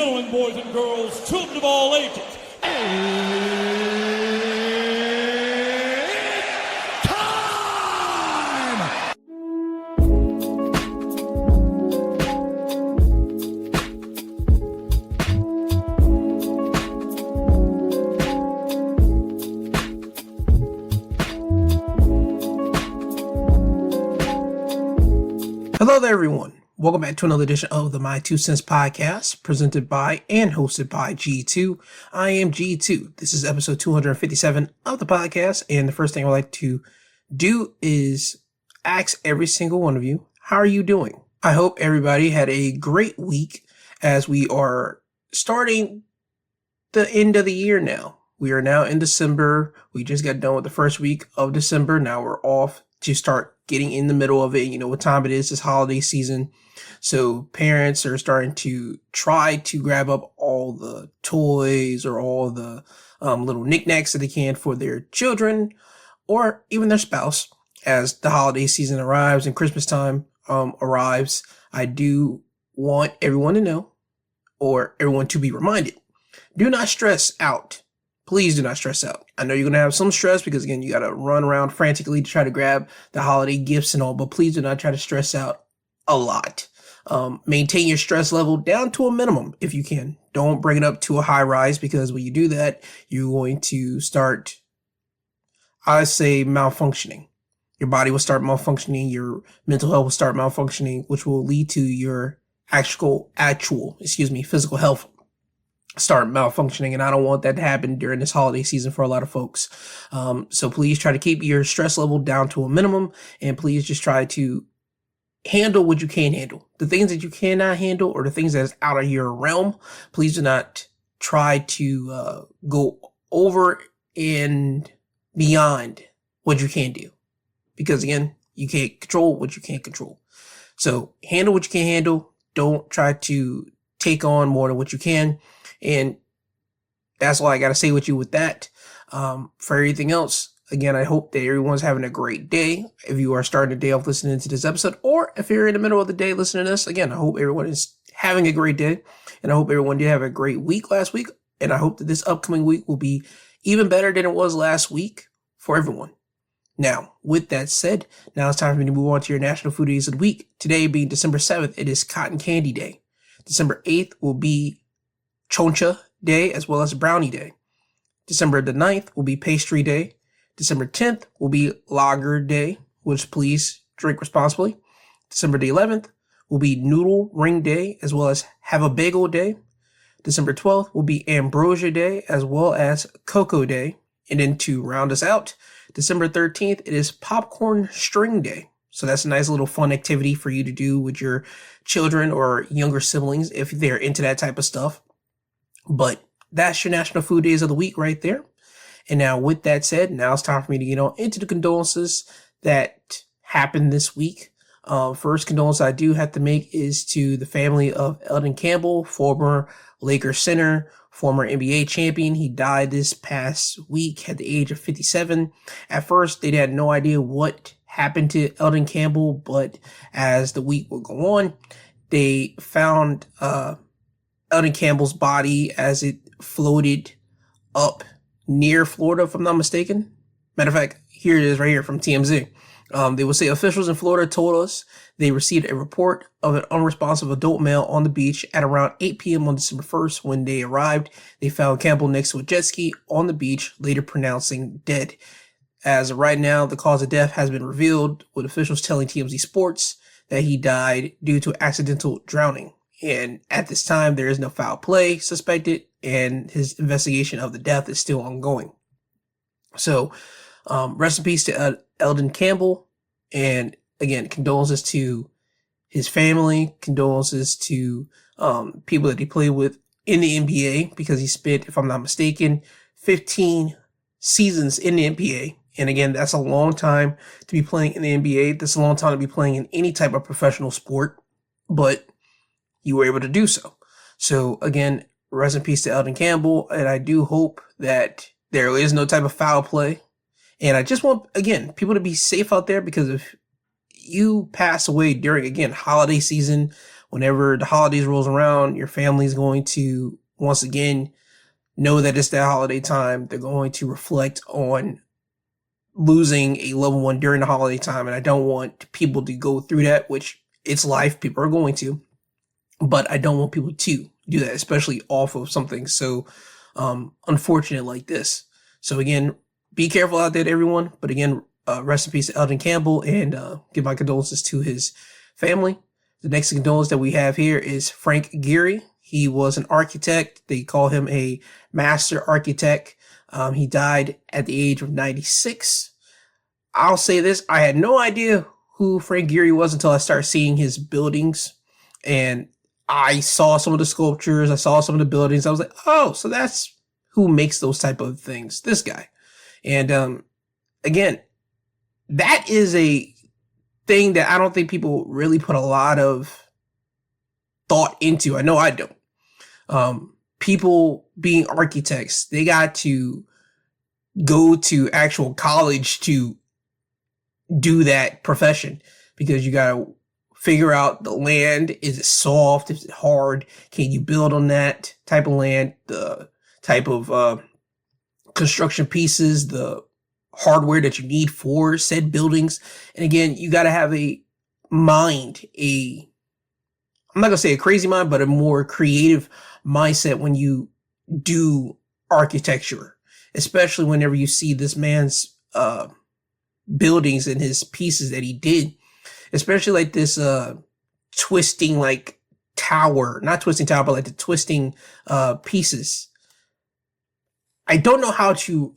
gentlemen, boys and girls, children of all ages, it's time! Hello there, everyone. Welcome back to another edition of the My Two Cents podcast, presented by and hosted by G2. I am G2. This is episode 257 of the podcast, and the first thing I'd like to do is ask every single one of you, how are you doing? I hope everybody had a great week as we are starting the end of the year now. We are now in December. We just got done with the first week of December. Now we're off to start getting in the middle of it. You know what time it is. It's holiday season. So parents are starting to try to grab up all the toys or all the little knickknacks that they can for their children or even their spouse as the holiday season arrives and Christmas time arrives. I do want everyone to know, or everyone to be reminded, do not stress out. Please do not stress out. I know you're going to have some stress because, again, you got to run around frantically to try to grab the holiday gifts and all, but please do not try to stress out a lot. Maintain your stress level down to a minimum if you can. Don't bring it up to a high rise, because when you do that, you're going to start, I say, malfunctioning. Your body will start malfunctioning. Your mental health will start malfunctioning, which will lead to your physical health start malfunctioning, and I don't want that to happen during this holiday season for a lot of folks. So please try to keep your stress level down to a minimum, and please just try to handle what you can handle. The things that you cannot handle, or the things that is out of your realm, please do not try to go over and beyond what you can do, because again, you can't control what you can't control. So handle what you can handle. Don't try to take on more than what you can. And that's all I got to say with you with that. For everything else, again, I hope that everyone's having a great day. If you are starting the day off listening to this episode, or if you're in the middle of the day listening to this, again, I hope everyone is having a great day. And I hope everyone did have a great week last week. And I hope that this upcoming week will be even better than it was last week for everyone. Now, with that said, now it's time for me to move on to your National Food Days of the Week. Today being December 7th, it is Cotton Candy Day. December 8th will be Choncha Day, as well as Brownie Day. December the 9th will be Pastry Day. December 10th will be Lager Day, which please drink responsibly. December the 11th will be Noodle Ring Day, as well as Have a Bagel Day. December 12th will be Ambrosia Day, as well as Cocoa Day. And then to round us out, December 13th, it is Popcorn String Day. So that's a nice little fun activity for you to do with your children or younger siblings if they're into that type of stuff. But that's your National Food Days of the Week right there. And now with that said, now it's time for me to get on into the condolences that happened this week. First condolence I do have to make is to the family of Eldon Campbell, former Lakers center, former NBA champion. He died this past week at the age of 57. At first, they had no idea what happened to Eldon Campbell, but as the week would go on, they found Eldon Campbell's body as it floated up near Florida, if I'm not mistaken. Matter of fact, here it is right here from TMZ. They will say officials in Florida told us they received a report of an unresponsive adult male on the beach at around 8 p.m. on December 1st. When they arrived, they found Campbell next to a jet ski on the beach, later pronouncing dead. As of right now, the cause of death has been revealed, with officials telling TMZ Sports that he died due to accidental drowning. And at this time, there is no foul play suspected, and his investigation of the death is still ongoing. So, rest in peace to Eldon Campbell. And again, condolences to his family, condolences to people that he played with in the NBA, because he spent, if I'm not mistaken, 15 seasons in the NBA. And again, that's a long time to be playing in the NBA. That's a long time to be playing in any type of professional sport, but you were able to do so. So again, rest in peace to Eldon Campbell. And I do hope that there is no type of foul play. And I just want, again, people to be safe out there, because if you pass away during, again, holiday season, whenever the holidays rolls around, your family's going to once again know that it's that holiday time. They're going to reflect on losing a loved one during the holiday time. And I don't want people to go through that, which it's life. People are going to, but I don't want people to do that, especially off of something so unfortunate like this. So again, be careful out there, everyone. But again, rest in peace to Eldon Campbell, and give my condolences to his family. The next condolence that we have here is Frank Gehry. He was an architect. They call him a master architect. He died at the age of 96. I'll say this. I had no idea who Frank Gehry was until I started seeing his buildings, and I saw some of the sculptures. I saw some of the buildings. I was like, oh, so that's who makes those type of things. This guy. And again, that is a thing that I don't think people really put a lot of thought into. I know I don't. People being architects, they got to go to actual college to do that profession, because you got to figure out the land. Is it soft? Is it hard? Can you build on that type of land? The type of construction pieces, the hardware that you need for said buildings. And again, you got to have a mind, I'm not going to say a crazy mind, but a more creative mindset when you do architecture, especially whenever you see this man's buildings and his pieces that he did, especially like this twisting like tower, not twisting tower, but like the twisting pieces. I don't know how to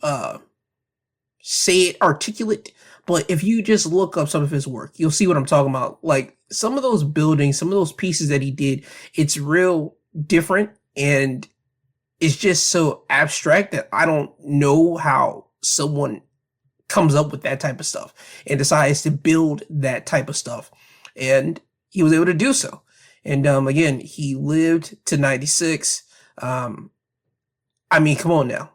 say it articulate, but if you just look up some of his work, you'll see what I'm talking about. Like some of those buildings, some of those pieces that he did, it's real different, and it's just so abstract that I don't know how someone comes up with that type of stuff and decides to build that type of stuff. And he was able to do so. And again, he lived to 96. I mean, come on now.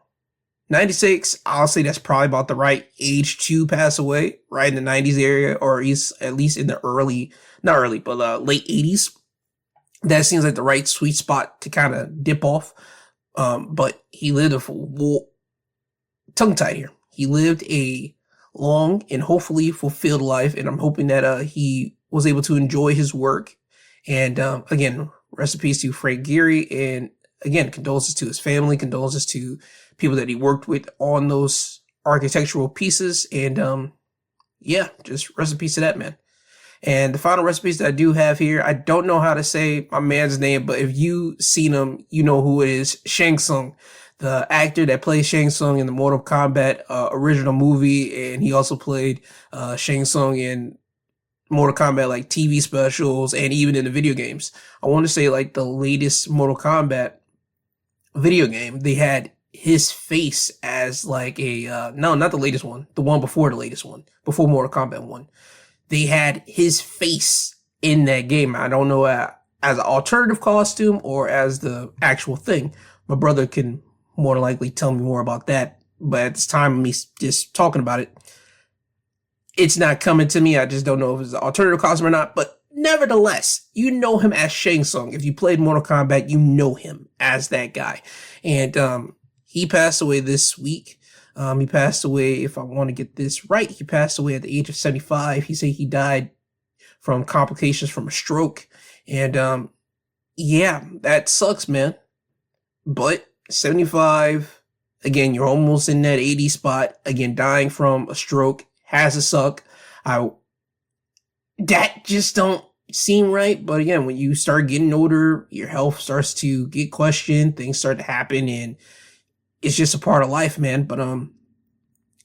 96, I'll say that's probably about the right age to pass away, right in the 90s area, or at least in the late 80s. That seems like the right sweet spot to kind of dip off. But he lived tongue-tied here. He lived a long and hopefully fulfilled life, and I'm hoping that he was able to enjoy his work. And again, rest in peace to Frank Gehry, and again, condolences to his family, condolences to people that he worked with on those architectural pieces, and yeah, just rest in peace to that man. And the final recipes that I do have here, I don't know how to say my man's name, but if you seen him, you know who it is. Shang Tsung, the actor that plays Shang Tsung in the Mortal Kombat original movie, and he also played Shang Tsung in Mortal Kombat like TV specials and even in the video games. I want to say like the latest Mortal Kombat video game, they had his face as like a no, not the latest one, the one before the latest one, before Mortal Kombat 1. They had his face in that game. I don't know as an alternative costume or as the actual thing. My brother can more than likely tell me more about that. But at this time of me just talking about it, it's not coming to me. I just don't know if it's an alternative costume or not. But nevertheless, you know him as Shang Tsung. If you played Mortal Kombat, you know him as that guy. And he passed away this week. He passed away, if I want to get this right, he passed away at the age of 75. He said he died from complications from a stroke. And yeah, that sucks, man. But 75, again, you're almost in that 80 spot. Again, dying from a stroke has to suck. That just don't seem right. But again, when you start getting older, your health starts to get questioned, things start to happen, and it's just a part of life, man. But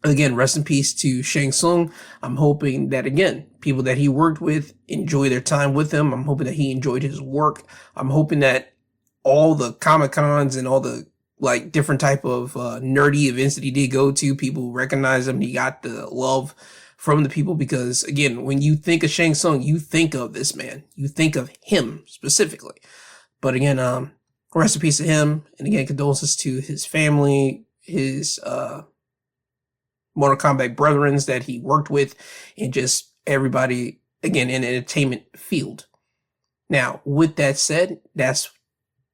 again, rest in peace to Shang Tsung. I'm hoping that, again, people that he worked with enjoy their time with him. I'm hoping that he enjoyed his work. I'm hoping that all the Comic-Cons and all the like different type of nerdy events that he did go to, people recognize him. He got the love from the people, because again, when you think of Shang Tsung, you think of this man. You think of him specifically. But again, rest in peace to him. And again, condolences to his family, his Mortal Kombat brethren that he worked with, and just everybody, again, in the entertainment field. Now, with that said, that's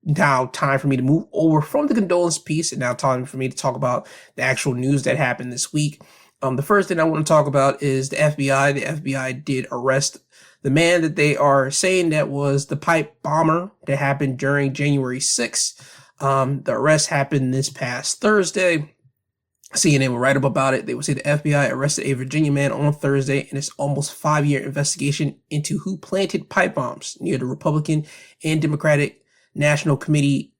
now time for me to move over from the condolence piece, and now time for me to talk about the actual news that happened this week. The first thing I want to talk about is the FBI. The FBI did arrest the man that they are saying that was the pipe bomber that happened during January 6th. The arrest happened this past Thursday. CNN will write up about it. They will say the FBI arrested a Virginia man on Thursday in its almost 5-year investigation into who planted pipe bombs near the Republican and Democratic National Committee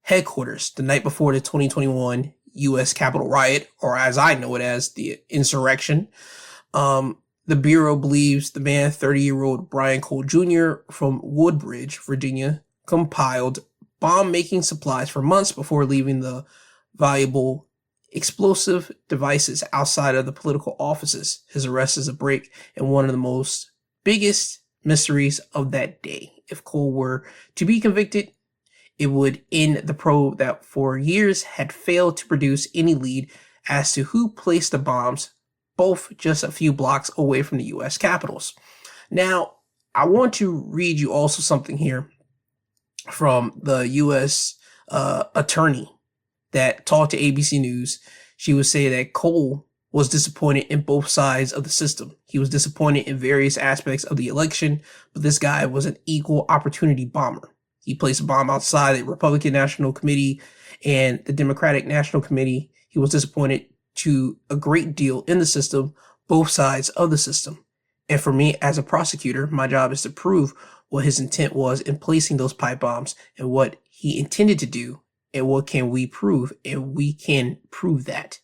headquarters the night before the 2021 U.S. Capitol riot, or as I know it as, the insurrection. The Bureau believes the man, 30-year-old Brian Cole Jr. from Woodbridge, Virginia, compiled bomb-making supplies for months before leaving the valuable explosive devices outside of the political offices. His arrest is a break in one of the most biggest mysteries of that day. If Cole were to be convicted, it would end the probe that for years had failed to produce any lead as to who placed the bombs, both just a few blocks away from the U.S. Capitals. Now, I want to read you also something here from the U.S. Attorney that talked to ABC News. She would say that Cole was disappointed in both sides of the system. He was disappointed in various aspects of the election, but this guy was an equal opportunity bomber. He placed a bomb outside the Republican National Committee and the Democratic National Committee. He was disappointed to a great deal in the system, both sides of the system. And for me, as a prosecutor, my job is to prove what his intent was in placing those pipe bombs and what he intended to do and what can we prove. And we can prove that.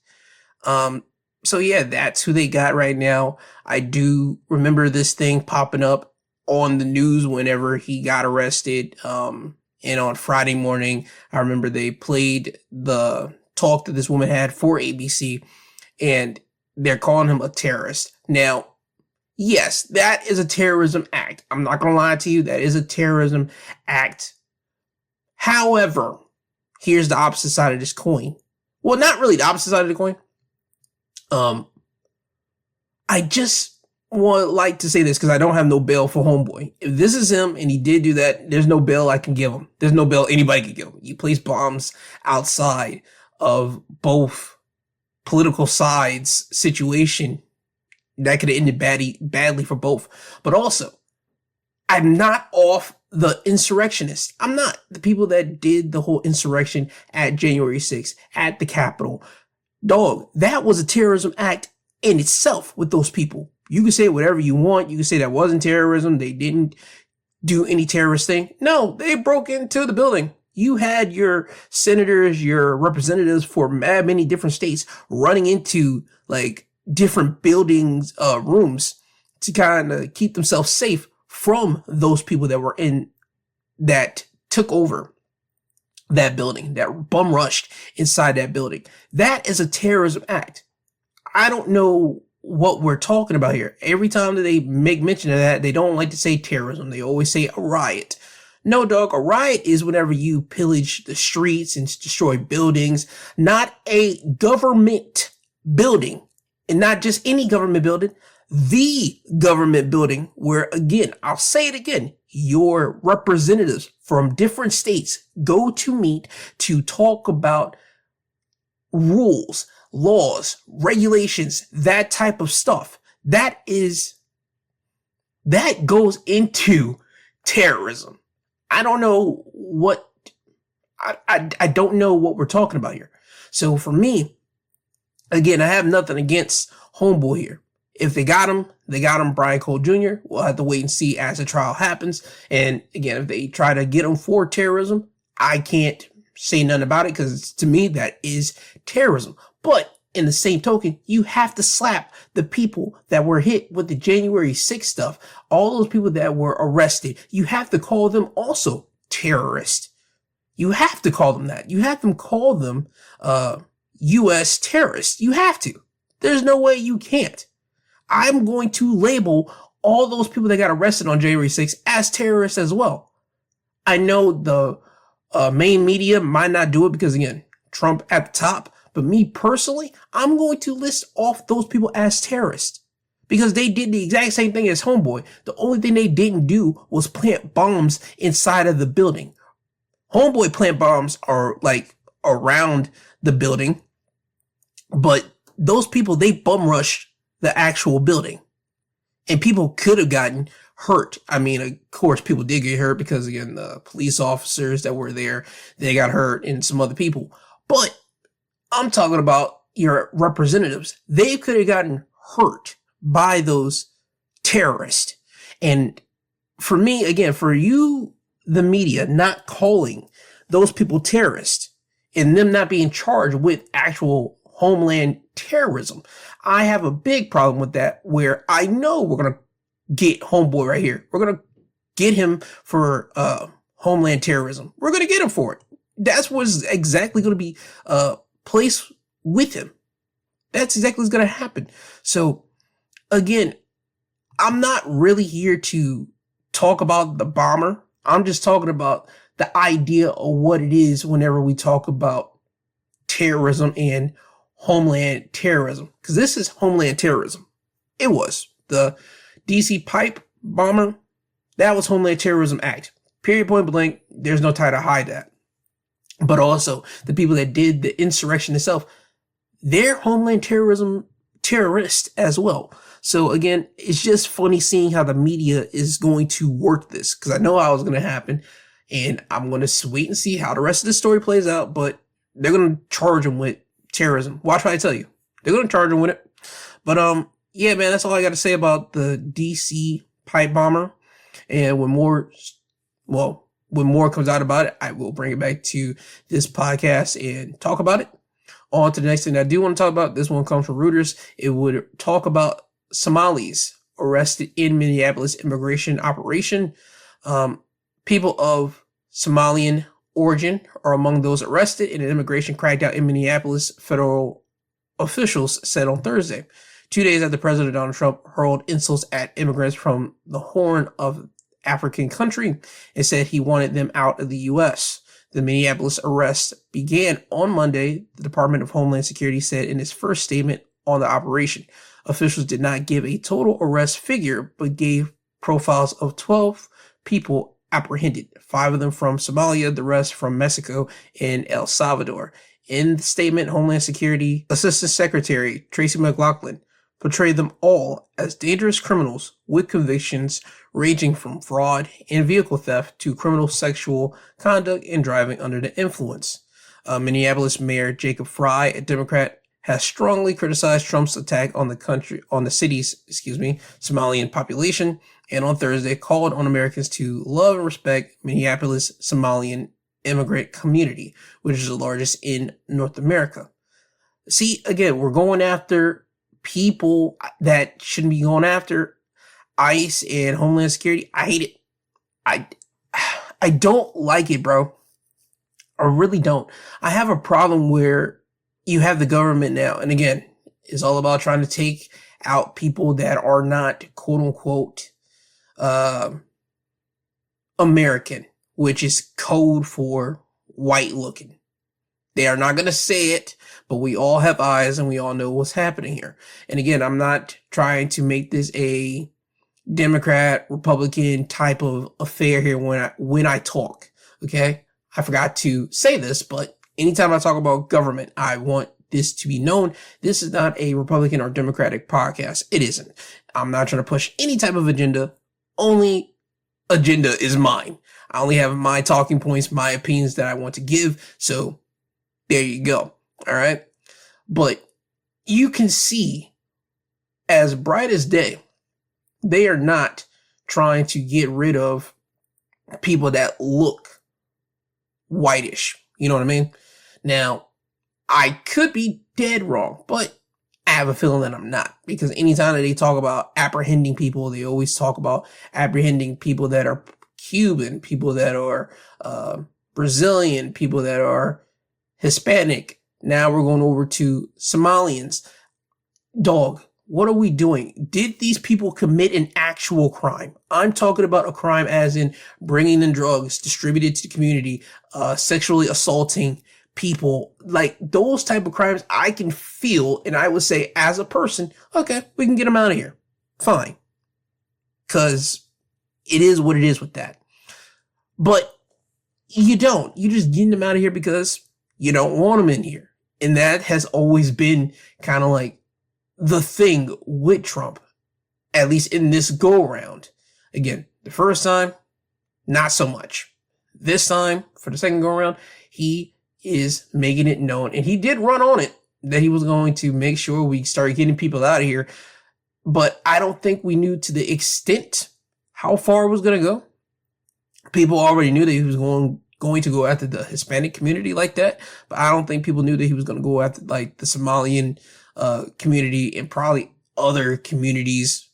So yeah, that's who they got right now. I do remember this thing popping up on the news whenever he got arrested. And on Friday morning, I remember they played the talk that this woman had for ABC, and they're calling him a terrorist. Now, yes, that is a terrorism act. I'm not going to lie to you. That is a terrorism act. However, here's the opposite side of this coin. Well, not really the opposite side of the coin. I just would like to say this because I don't have no bail for homeboy. If this is him and he did do that, there's no bail I can give him. There's no bail anybody can give him. You place bombs outside of both political sides situation that could have ended badly for both. But also, I'm not off the insurrectionists. I'm not. The people that did the whole insurrection at January 6th at the Capitol. Dog, that was a terrorism act in itself with those people. You can say whatever you want. You can say that wasn't terrorism. They didn't do any terrorist thing. No, they broke into the building. You had your senators, your representatives for many different states running into like different buildings, rooms to kind of keep themselves safe from those people that were in that took over that building, that bum rushed inside that building. That is a terrorism act. I don't know what we're talking about here. Every time that they make mention of that, they don't like to say terrorism. They always say a riot. No, dog, a riot is whenever you pillage the streets and destroy buildings, not a government building, and not just any government building, the government building where, again, I'll say it again, your representatives from different states go to meet to talk about rules, laws, regulations, that type of stuff. That goes into terrorism. I don't know what, I don't know what we're talking about here. So for me, again, I have nothing against homeboy here. If they got him, Brian Cole Jr. We'll have to wait and see as the trial happens. And again, if they try to get him for terrorism, I can't say nothing about it because to me, that is terrorism. But in the same token, you have to slap the people that were hit with the January 6th stuff. All those people that were arrested, you have to call them also terrorists. You have to call them that. You have to call them U.S. terrorists. You have to. There's no way you can't. I'm going to label all those people that got arrested on January 6th as terrorists as well. I know the main media might not do it because, again, Trump at the top. But me personally, I'm going to list off those people as terrorists because they did the exact same thing as Homeboy. The only thing they didn't do was plant bombs inside of the building. Homeboy plant bombs are like around the building, but those people, they bum rushed the actual building, and people could have gotten hurt. I mean, of course, people did get hurt because, again, the police officers that were there, they got hurt, and some other people. But I'm talking about your representatives. They could have gotten hurt by those terrorists. And for me, again, for you, the media, not calling those people terrorists and them not being charged with actual homeland terrorism, I have a big problem with that, where I know we're going to get Homeboy right here. We're going to get him for homeland terrorism. We're going to get him for it. That's what's exactly going to be placed with him. That's exactly what's going to happen. So, again, I'm not really here to talk about the bomber. I'm just talking about the idea of what it is whenever we talk about terrorism and homeland terrorism. Because this is homeland terrorism. It was. The DC pipe bomber, that was Homeland Terrorism Act. Period, point blank. There's no tie to hide that. But also, the people that did the insurrection itself, they're homeland terrorism terrorists as well. So again, it's just funny seeing how the media is going to work this, because I know how it's going to happen, and I'm going to wait and see how the rest of the story plays out, but they're going to charge them with terrorism. Watch what I tell you. They're going to charge them with it. But yeah, man, that's all I got to say about the DC pipe bomber. And when more comes out about it, I will bring it back to this podcast and talk about it. On to the next thing I do want to talk about. This one comes from Reuters. It would talk about Somalis arrested in Minneapolis immigration operation. People of Somalian origin are among those arrested in an immigration crackdown in Minneapolis, federal officials said on Thursday. 2 days after President Donald Trump hurled insults at immigrants from the Horn of African country and said he wanted them out of the U.S. The Minneapolis arrest began on Monday, the Department of Homeland Security said in its first statement on the operation. Officials did not give a total arrest figure, but gave profiles of 12 people apprehended, 5 of them from Somalia, the rest from Mexico and El Salvador. In the statement, Homeland Security Assistant Secretary Tracy McLaughlin portrayed them all as dangerous criminals with convictions ranging from fraud and vehicle theft to criminal sexual conduct and driving under the influence. Minneapolis Mayor Jacob Frey, a Democrat, has strongly criticized Trump's attack on the city's Somalian population, and on Thursday called on Americans to love and respect Minneapolis Somalian immigrant community, which is the largest in North America. See, again, we're going after people that shouldn't be going after. ICE and Homeland Security, I hate it. I don't like it, bro. I really don't. I have a problem where you have the government now, and again, it's all about trying to take out people that are not quote unquote American, which is code for white looking. They are not going to say it, but we all have eyes and we all know what's happening here. And again, I'm not trying to make this a Democrat, Republican type of affair here when I talk. Okay. I forgot to say this, but anytime I talk about government, I want this to be known. This is not a Republican or Democratic podcast. It isn't. I'm not trying to push any type of agenda. Only agenda is mine. I only have my talking points, my opinions that I want to give. So there you go. All right. But you can see as bright as day, they are not trying to get rid of people that look whitish. You know what I mean? Now, I could be dead wrong, but I have a feeling that I'm not, because anytime that they talk about apprehending people, they always talk about apprehending people that are Cuban, people that are Brazilian, people that are Hispanic. Now we're going over to Somalians. Dog, what are we doing? Did these people commit an actual crime? I'm talking about a crime as in bringing in drugs, distributed to the community, sexually assaulting people, like those type of crimes. I can feel, and I would say as a person, okay, we can get them out of here. fine. Because it is what it is with that. But you don't. You just getting them out of here because you don't want them in here. And that has always been kind of like the thing with Trump, at least in this go around. Again, the first time, not so much. This time, for the second go around, he is making it known. And he did run on it that he was going to make sure we started getting people out of here. But I don't think we knew to the extent how far it was going to go. People already knew that he was going to go after the Hispanic community like that, but I don't think people knew that he was going to go after like the Somalian community and probably other communities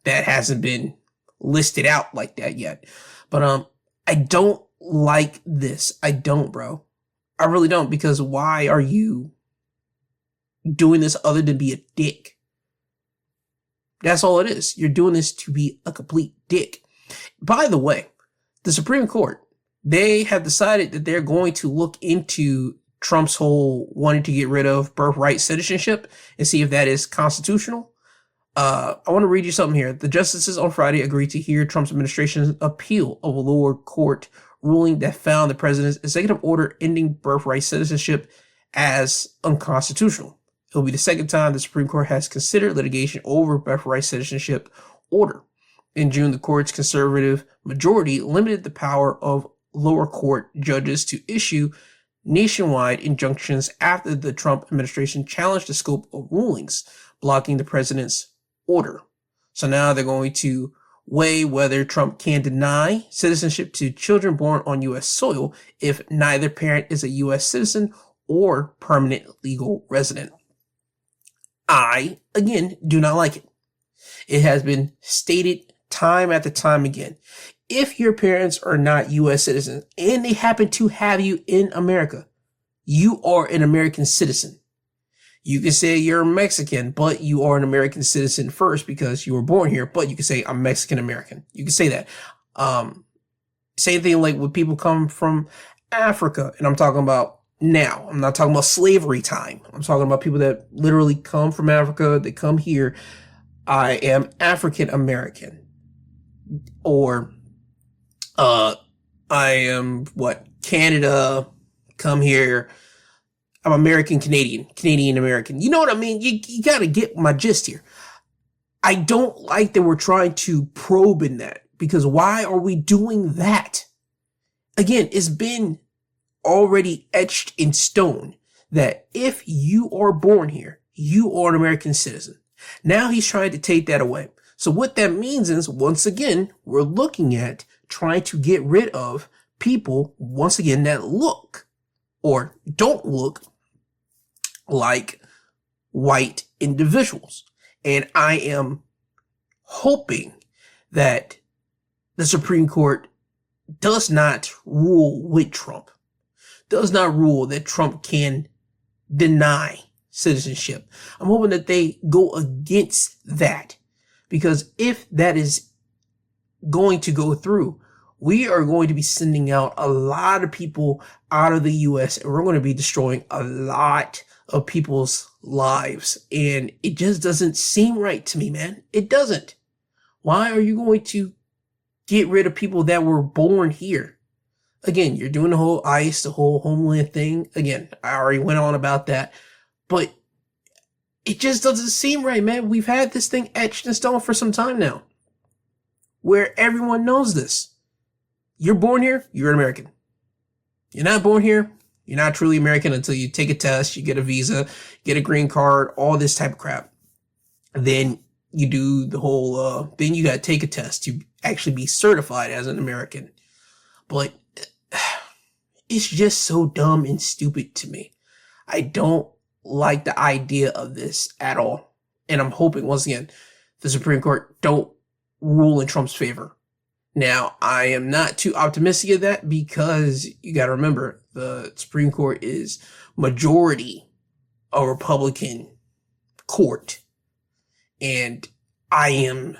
that hasn't been listed out like that yet. But I don't like this. I don't, bro. I really don't, because why are you doing this other than be a dick? That's all it is. You're doing this to be a complete dick. By the way, the Supreme Court, they have decided that they're going to look into Trump's whole wanting to get rid of birthright citizenship and see if that is constitutional. I want to read you something here. The justices on Friday agreed to hear Trump's administration's appeal of a lower court ruling that found the president's executive order ending birthright citizenship as unconstitutional. It will be the second time the Supreme Court has considered litigation over birthright citizenship order. In June, the court's conservative majority limited the power of lower court judges to issue nationwide injunctions after the Trump administration challenged the scope of rulings blocking the president's order. So now they're going to weigh whether Trump can deny citizenship to children born on U.S. soil if neither parent is a U.S. citizen or permanent legal resident. I, again, do not like it. It has been stated time after time again. If your parents are not U.S. citizens and they happen to have you in America, you are an American citizen. You can say you're Mexican, but you are an American citizen first because you were born here, but you can say I'm Mexican American. You can say that. Same thing like when people come from Africa, and I'm talking about now. I'm not talking about slavery time. I'm talking about people that literally come from Africa. They come here. I am African American. Or I am Canada, come here. I'm American Canadian, Canadian American. You know what I mean? You got to get my gist here. I don't like that we're trying to probe in that, because why are we doing that? Again, it's been already etched in stone that if you are born here, you are an American citizen. Now he's trying to take that away. So what that means is, once again, we're looking at trying to get rid of people, once again, that look or don't look like white individuals. And I am hoping that the Supreme Court does not rule with Trump, does not rule that Trump can deny citizenship. I'm hoping that they go against that, because if that is going to go through, we are going to be sending out a lot of people out of the U.S. and we're going to be destroying a lot of people's lives. And it just doesn't seem right to me, man. It doesn't. Why are you going to get rid of people that were born here? Again, you're doing the whole ICE, the whole homeland thing. Again, I already went on about that, but it just doesn't seem right, man. We've had this thing etched in stone for some time now, where everyone knows this. You're born here, you're an American. You're not born here, you're not truly American until you take a test, you get a visa, get a green card, all this type of crap. Then you do the whole, then you gotta take a test to actually be certified as an American. But it's just so dumb and stupid to me. I don't like the idea of this at all. And I'm hoping, once again, the Supreme Court don't rule in Trump's favor. Now, I am not too optimistic of that, because you got to remember, the Supreme Court is majority a Republican court. And I'm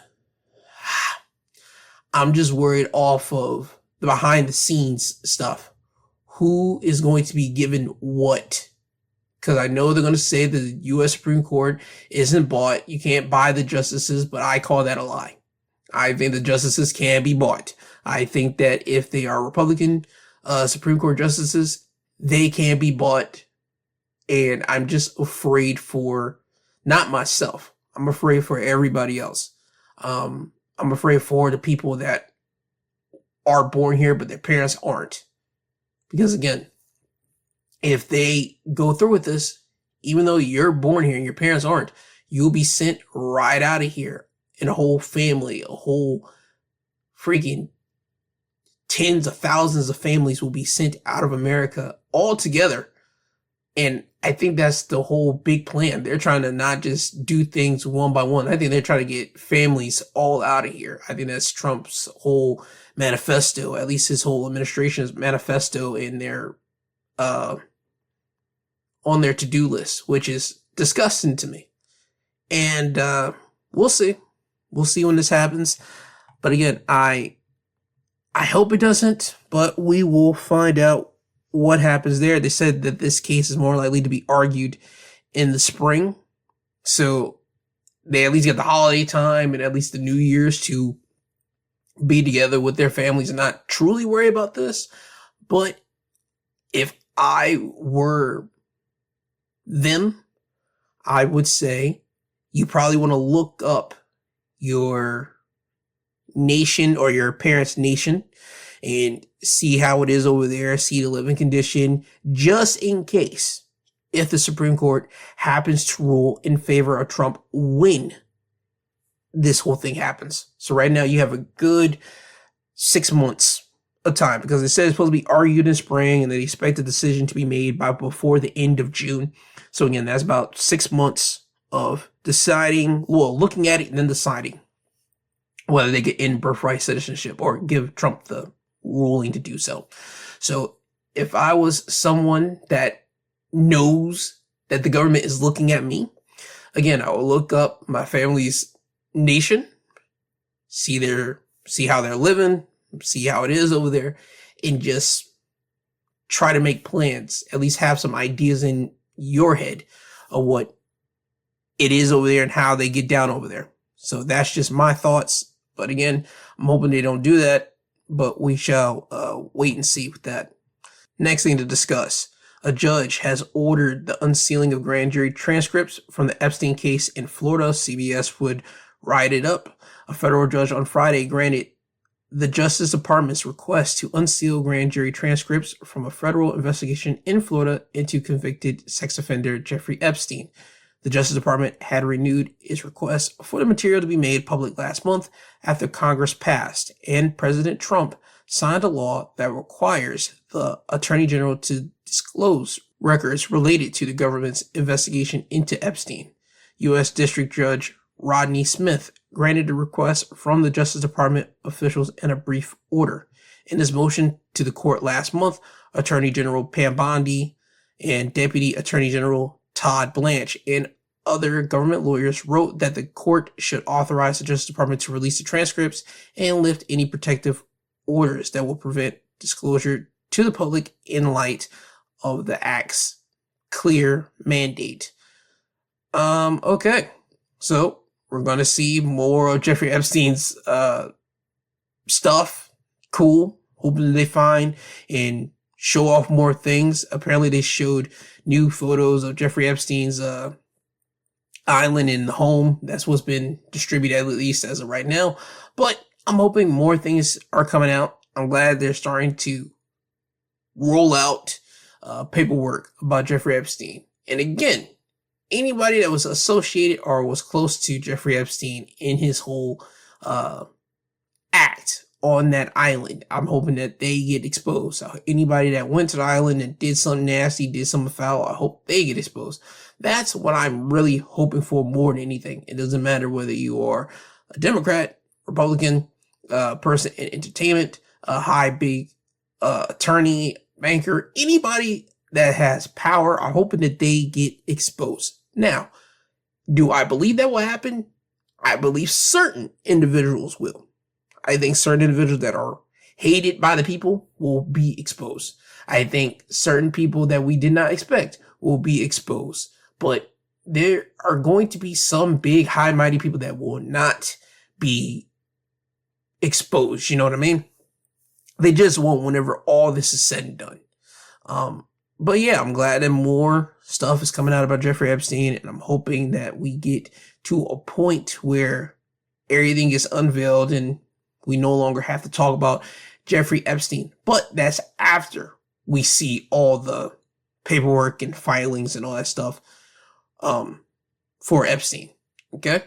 just worried off of the behind the scenes stuff. Who is going to be given what because I know they're going to say that the U.S. Supreme Court isn't bought. You can't buy the justices, but I call that a lie. I think the justices can be bought. I think that if they are Republican Supreme Court justices, they can be bought. And I'm just afraid for, not myself, I'm afraid for everybody else. I'm afraid for the people that are born here, but their parents aren't. Because again, if they go through with this, even though you're born here and your parents aren't, you'll be sent right out of here. And a whole family, a whole freaking tens of thousands of families will be sent out of America all together. And I think that's the whole big plan. They're trying to not just do things one by one. I think they're trying to get families all out of here. I think that's Trump's whole manifesto, at least his whole administration's manifesto in their, on their to-do list, which is disgusting to me. And, we'll see. We'll see when this happens. But again, I hope it doesn't, but we will find out what happens there. They said that this case is more likely to be argued in the spring. So they at least get the holiday time and at least the New Year's to be together with their families and not truly worry about this. But if I were them, I would say you probably want to look up your nation or your parents' nation and see how it is over there, see the living condition, just in case if the Supreme Court happens to rule in favor of Trump when this whole thing happens. So right now you have a good 6 months of time because it says it's supposed to be argued in spring and they expect a decision to be made by before the end of June. So again, that's about 6 months of deciding, well, looking at it and then deciding whether they get in birthright citizenship or give Trump the ruling to do so. So if I was someone that knows that the government is looking at me, again, I will look up my family's nation, see how they're living, see how it is over there, and just try to make plans, at least have some ideas in your head of what it is over there and how they get down over there. So that's just my thoughts. But again, I'm hoping they don't do that, but we shall wait and see with that. Next thing to discuss. A judge has ordered the unsealing of grand jury transcripts from the Epstein case in Florida. CBS would write it up. A federal judge on Friday granted the Justice Department's request to unseal grand jury transcripts from a federal investigation in Florida into convicted sex offender Jeffrey Epstein. The Justice Department had renewed its request for the material to be made public last month after Congress passed and President Trump signed a law that requires the Attorney General to disclose records related to the government's investigation into Epstein. U.S. District Judge Rodney Smith granted the request from the Justice Department officials in a brief order. In his motion to the court last month, Attorney General Pam Bondi and Deputy Attorney General Todd Blanche and other government lawyers wrote that the court should authorize the Justice Department to release the transcripts and lift any protective orders that will prevent disclosure to the public in light of the Act's clear mandate. Okay. So we're going to see more of Jeffrey Epstein's stuff. Cool. Hoping they find and show off more things. Apparently they showed new photos of Jeffrey Epstein's island and home. That's what's been distributed, at least as of right now. But I'm hoping more things are coming out. I'm glad they're starting to roll out paperwork about Jeffrey Epstein. And again, anybody that was associated or was close to Jeffrey Epstein in his whole act on that island, I'm hoping that they get exposed. So anybody that went to the island and did something nasty, did something foul, I hope they get exposed. That's what I'm really hoping for more than anything. It doesn't matter whether you are a Democrat, Republican, person in entertainment, a big attorney, banker, anybody that has power, I'm hoping that they get exposed. Now, do I believe that will happen? I believe certain individuals will. I think certain individuals that are hated by the people will be exposed. I think certain people that we did not expect will be exposed. But there are going to be some big, high, mighty people that will not be exposed. You know what I mean? They just won't whenever all this is said and done. But yeah, I'm glad that more stuff is coming out about Jeffrey Epstein, and I'm hoping that we get to a point where everything gets unveiled and we no longer have to talk about Jeffrey Epstein. But that's after we see all the paperwork and filings and all that stuff for Epstein. Okay?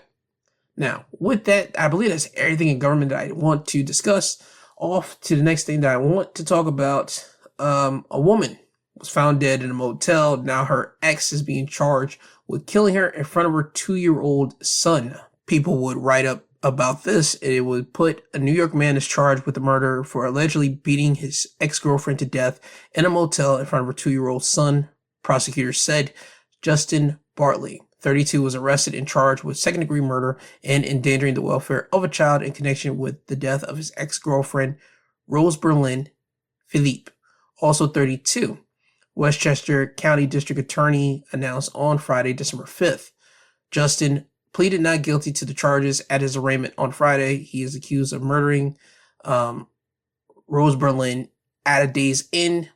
Now, with that, I believe that's everything in government that I want to discuss. Off to the next thing that I want to talk about. A woman was found dead in a motel. Now her ex is being charged with killing her in front of her 2-year-old son. People would write up about this. It would put a New York man is charged with the murder for allegedly beating his ex-girlfriend to death in a motel in front of her 2-year-old son. Prosecutors said Justin Bartley, 32, was arrested and charged with second-degree murder and endangering the welfare of a child in connection with the death of his ex-girlfriend, Rose Berlin Philippe, also 32. Westchester County District Attorney announced on Friday, December 5th. Justin pleaded not guilty to the charges at his arraignment on Friday. He is accused of murdering Rose Berlin at a Days Inn.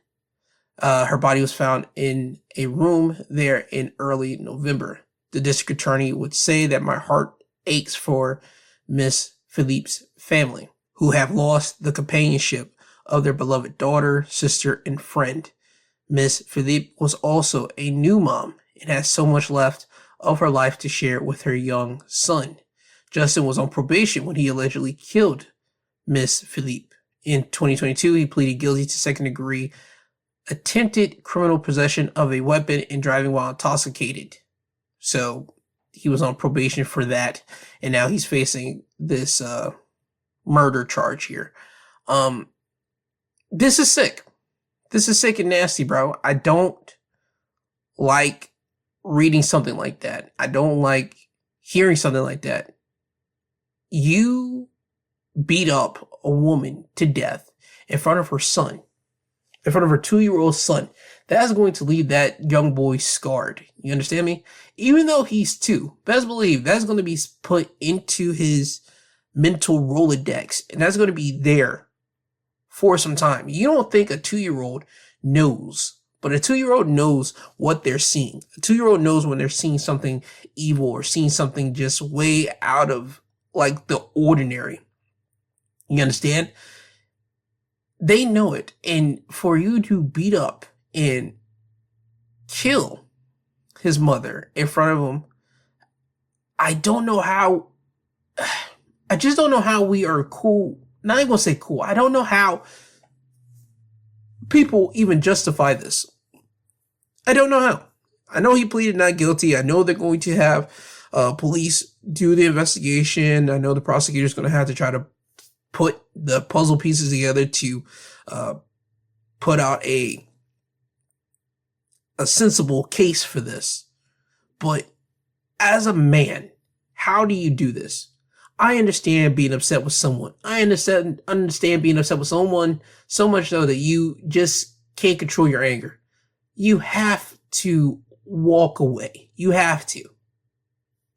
Her body was found in a room there in early November. The district attorney would say that my heart aches for Miss Philippe's family, who have lost the companionship of their beloved daughter, sister, and friend. Miss Philippe was also a new mom and has so much left of her life to share with her young son. Justin was on probation when he allegedly killed Miss Philippe. In 2022, he pleaded guilty to second-degree attempted criminal possession of a weapon and driving while intoxicated. So he was on probation for that, and now he's facing this murder charge here. This is sick. This is sick and nasty, bro. I don't like reading something like that. I don't like hearing something like that. You beat up a woman to death in front of her son, in front of her 2-year-old son. That's going to leave that young boy scarred. You understand me? Even though he's 2, best believe that's going to be put into his mental Rolodex, and that's going to be there for some time. You don't think a 2-year-old knows, but a 2-year-old knows what they're seeing. A 2-year-old knows when they're seeing something evil or seeing something just way out of like the ordinary. You understand? They know it. And for you to beat up and kill his mother in front of him, I just don't know how we are cool. Not even gonna say cool. I don't know how people even justify this. I don't know how. I know he pleaded not guilty. I know they're going to have police do the investigation. I know the prosecutor's going to have to try to put the puzzle pieces together to put out a sensible case for this. But as a man, how do you do this? I understand being upset with someone. I understand being upset with someone so much so that you just can't control your anger. You have to walk away. You have to.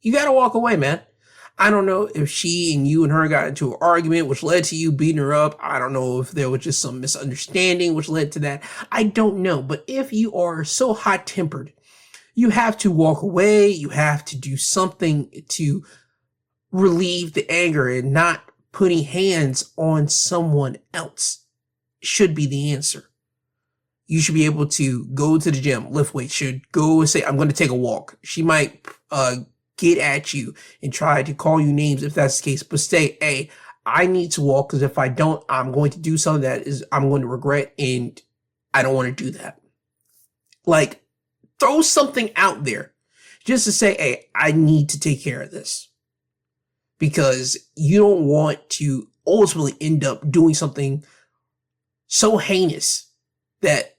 You gotta walk away, man. I don't know if she and you and her got into an argument which led to you beating her up. I don't know if there was just some misunderstanding which led to that. I don't know. But if you are so hot-tempered, you have to walk away. You have to do something to relieve the anger, and not putting hands on someone else should be the answer. You should be able to go to the gym, lift weights, should go and say, I'm going to take a walk. She might get at you and try to call you names if that's the case, but say, hey, I need to walk, because if I don't, I'm going to do something that I'm going to regret, and I don't want to do that. Like, throw something out there just to say, hey, I need to take care of this. Because you don't want to ultimately end up doing something so heinous that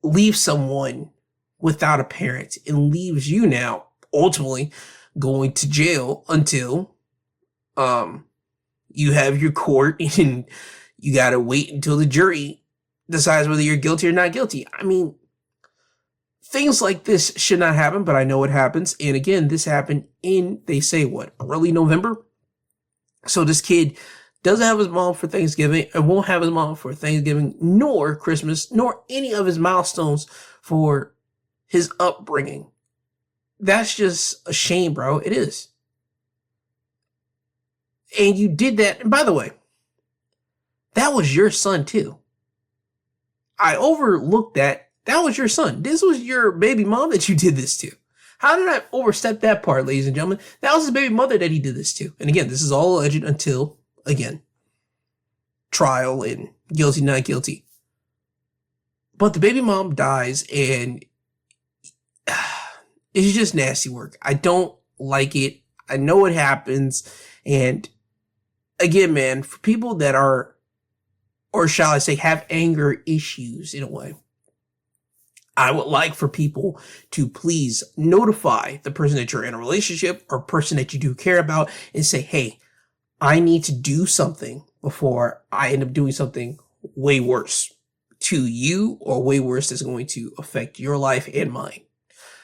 leaves someone without a parent and leaves you now ultimately going to jail until you have your court, and you gotta wait until the jury decides whether you're guilty or not guilty. I mean, things like this should not happen, but I know it happens. And again, this happened in, they say what, early November? So this kid doesn't have his mom for Thanksgiving and won't have his mom for Thanksgiving, nor Christmas, nor any of his milestones for his upbringing. That's just a shame, bro. It is. And you did that. And by the way, that was your son too. I overlooked that. That was your son. This was your baby mom that you did this to. How did I overstep that part, ladies and gentlemen? That was his baby mother that he did this to. And again, this is all alleged until, again, trial and guilty, not guilty. But the baby mom dies, and it's just nasty work. I don't like it. I know it happens. And again, man, for people that are, or shall I say, have anger issues in a way, I would like for people to please notify the person that you're in a relationship or person that you do care about and say, hey, I need to do something before I end up doing something way worse to you, or way worse that's going to affect your life and mine.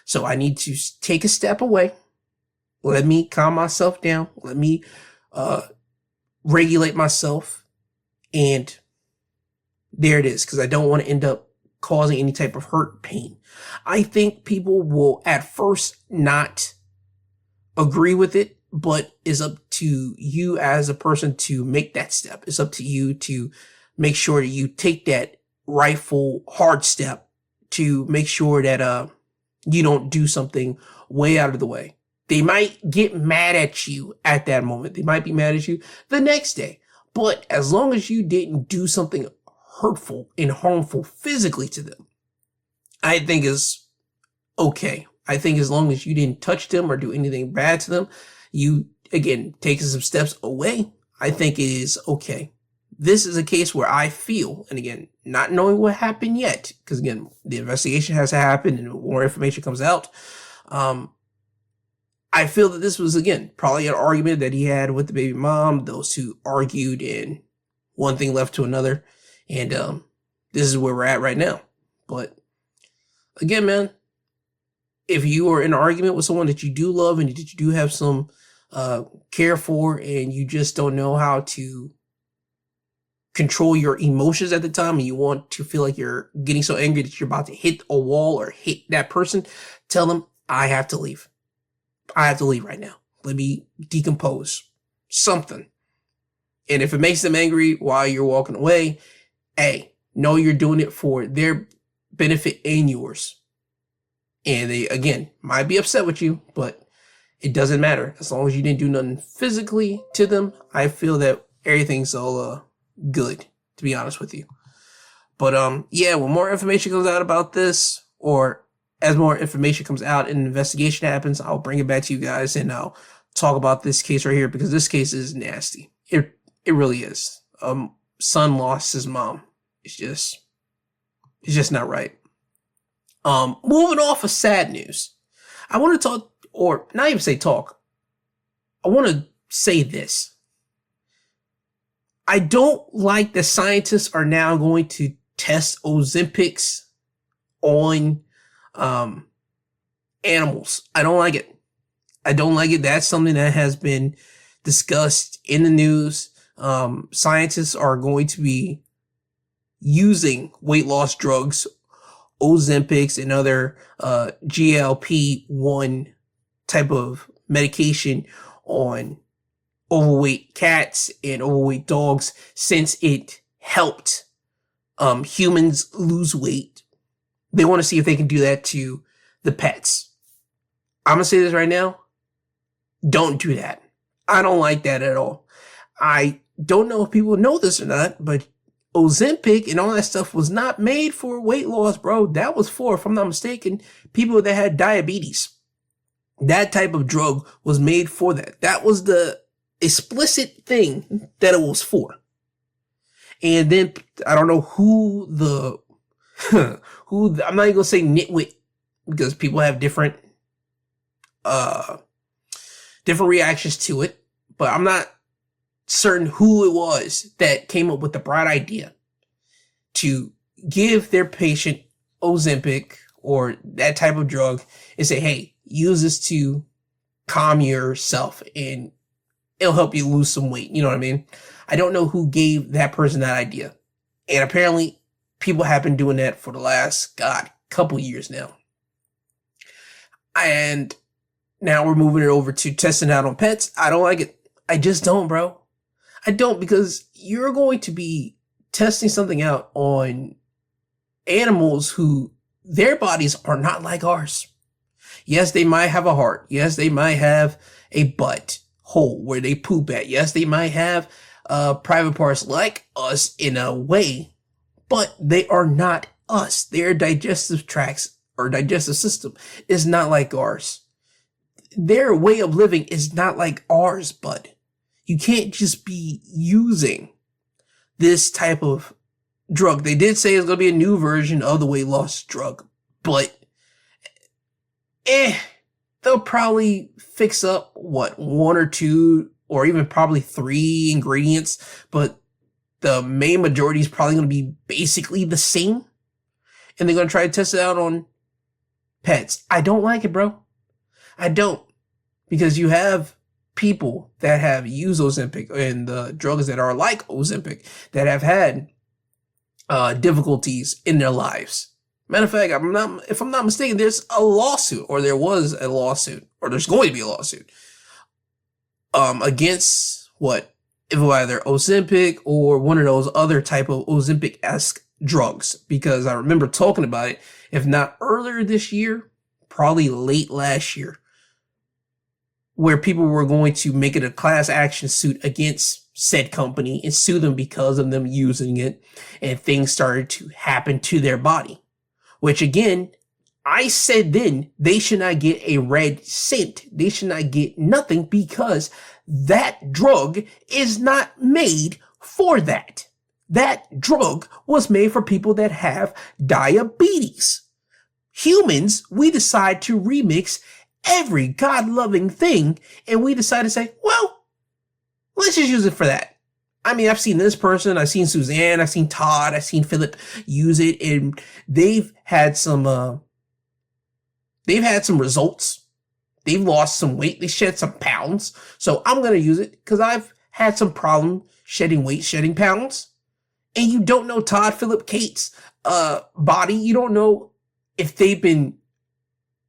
So I need to take a step away. Let me calm myself down. Let me regulate myself. And there it is, because I don't want to end up causing any type of hurt, pain. I think people will at first not agree with it, but it's up to you as a person to make that step. It's up to you to make sure that you take that rightful hard step to make sure that you don't do something way out of the way. They might get mad at you at that moment. They might be mad at you the next day. But as long as you didn't do something hurtful and harmful physically to them, I think is okay. I think as long as you didn't touch them or do anything bad to them, you, again, taking some steps away, I think it is okay. This is a case where I feel, and again, not knowing what happened yet, because again, the investigation has to happen and more information comes out. I feel that this was, again, probably an argument that he had with the baby mom. Those two argued and one thing left to another. And this is where we're at right now. But again, man, if you are in an argument with someone that you do love and that you do have some care for, and you just don't know how to control your emotions at the time, and you want to feel like you're getting so angry that you're about to hit a wall or hit that person, tell them, I have to leave. I have to leave right now. Let me decompose something. And if it makes them angry while you're walking away, hey, know you're doing it for their benefit and yours. And they, again, might be upset with you, but it doesn't matter. As long as you didn't do nothing physically to them, I feel that everything's all good, to be honest with you. But yeah, when more information comes out about this, or as more information comes out and an investigation happens, I'll bring it back to you guys and I'll talk about this case right here, because this case is nasty. It really is. Son lost his mom. It's just not right. Moving off of sad news, I want to talk, or not even say talk. I want to say this. I don't like that scientists are now going to test Ozempics on animals. I don't like it. I don't like it. That's something that has been discussed in the news. Scientists are going to be using weight loss drugs, Ozempics and other GLP-1 type of medication on overweight cats and overweight dogs, since it helped humans lose weight. They want to see if they can do that to the pets. I'm going to say this right now. Don't do that. I don't like that at all. I don't know if people know this or not, but Ozempic and all that stuff was not made for weight loss, bro. That was for, if I'm not mistaken, people that had diabetes. That type of drug was made for that. That was the explicit thing that it was for. And then I don't know who I'm not even gonna say nitwit, because people have different reactions to it, but I'm not certain who it was that came up with the bright idea to give their patient Ozempic or that type of drug and say, hey, use this to calm yourself and it'll help you lose some weight. You know what I mean? I don't know who gave that person that idea. And apparently people have been doing that for the last, couple years now. And now we're moving it over to testing out on pets. I don't like it. I just don't, bro. I don't, because you're going to be testing something out on animals who their bodies are not like ours. Yes, they might have a heart. Yes, they might have a butt hole where they poop at. Yes, they might have private parts like us in a way, but they are not us. Their digestive tracts or digestive system is not like ours. Their way of living is not like ours, bud. You can't just be using this type of drug. They did say it's going to be a new version of the weight loss drug, but they'll probably fix up one or two or even probably 3 ingredients, but the main majority is probably going to be basically the same. And they're going to try to test it out on pets. I don't like it, bro. I don't. Because you have people that have used Ozempic and the drugs that are like Ozempic that have had difficulties in their lives. Matter of fact, if I'm not mistaken, there's a lawsuit, or there was a lawsuit, or there's going to be a lawsuit, against either Ozempic or one of those other type of Ozempic-esque drugs. Because I remember talking about it, if not earlier this year, probably late last year, where people were going to make it a class action suit against said company and sue them because of them using it, and things started to happen to their body. Which again, I said then they should not get a red cent. They should not get nothing, because that drug is not made for that. That drug was made for people that have diabetes. Humans, we decide to remix every God-loving thing, and we decide to say, well, let's just use it for that. I mean, I've seen this person, I've seen Suzanne, I've seen Todd, I've seen Philip use it, and they've had some results. They've lost some weight, they shed some pounds. So I'm going to use it because I've had some problem shedding weight, shedding pounds. And you don't know Todd, Philip, Kate's body. You don't know if they've been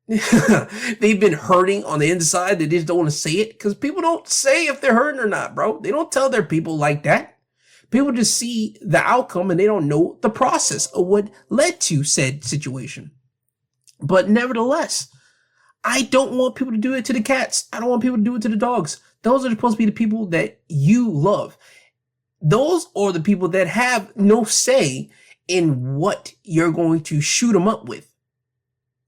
hurting on the inside. They just don't want to say it, because people don't say if they're hurting or not, bro. They don't tell their people like that. People just see the outcome and they don't know the process of what led to said situation. But nevertheless, I don't want people to do it to the cats. I don't want people to do it to the dogs. Those are supposed to be the people that you love. Those are the people that have no say in what you're going to shoot them up with.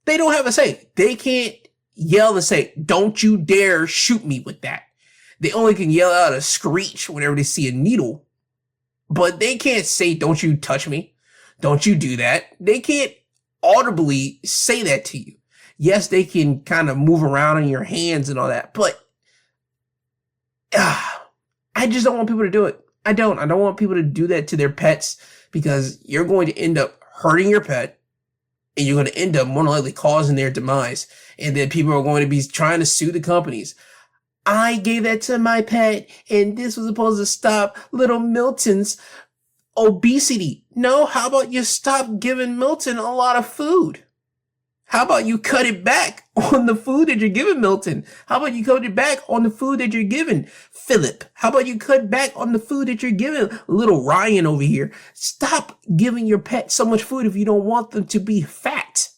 They don't have a say. They can't yell and say, don't you dare shoot me with that. They only can yell out a screech whenever they see a needle. But they can't say, don't you touch me. Don't you do that. They can't audibly say that to you. Yes, they can kind of move around in your hands and all that. But I just don't want people to do it. I don't want people to do that to their pets, because you're going to end up hurting your pet. And you're going to end up more than likely causing their demise. And then people are going to be trying to sue the companies. I gave that to my pet, and this was supposed to stop little Milton's obesity. No, how about you stop giving Milton a lot of food? How about you cut it back on the food that you're giving Milton? How about you cut it back on the food that you're giving Philip? How about you cut back on the food that you're giving little Ryan over here? Stop giving your pet so much food if you don't want them to be fat.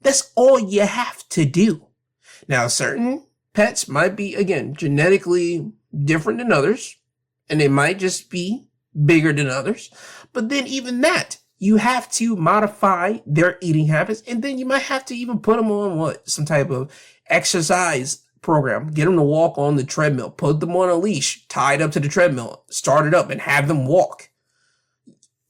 That's all you have to do. Now, certain pets might be, again, genetically different than others, and they might just be bigger than others. But then even that, you have to modify their eating habits, and then you might have to even put them on some type of exercise program. Get them to walk on the treadmill, put them on a leash, tied up to the treadmill, start it up and have them walk.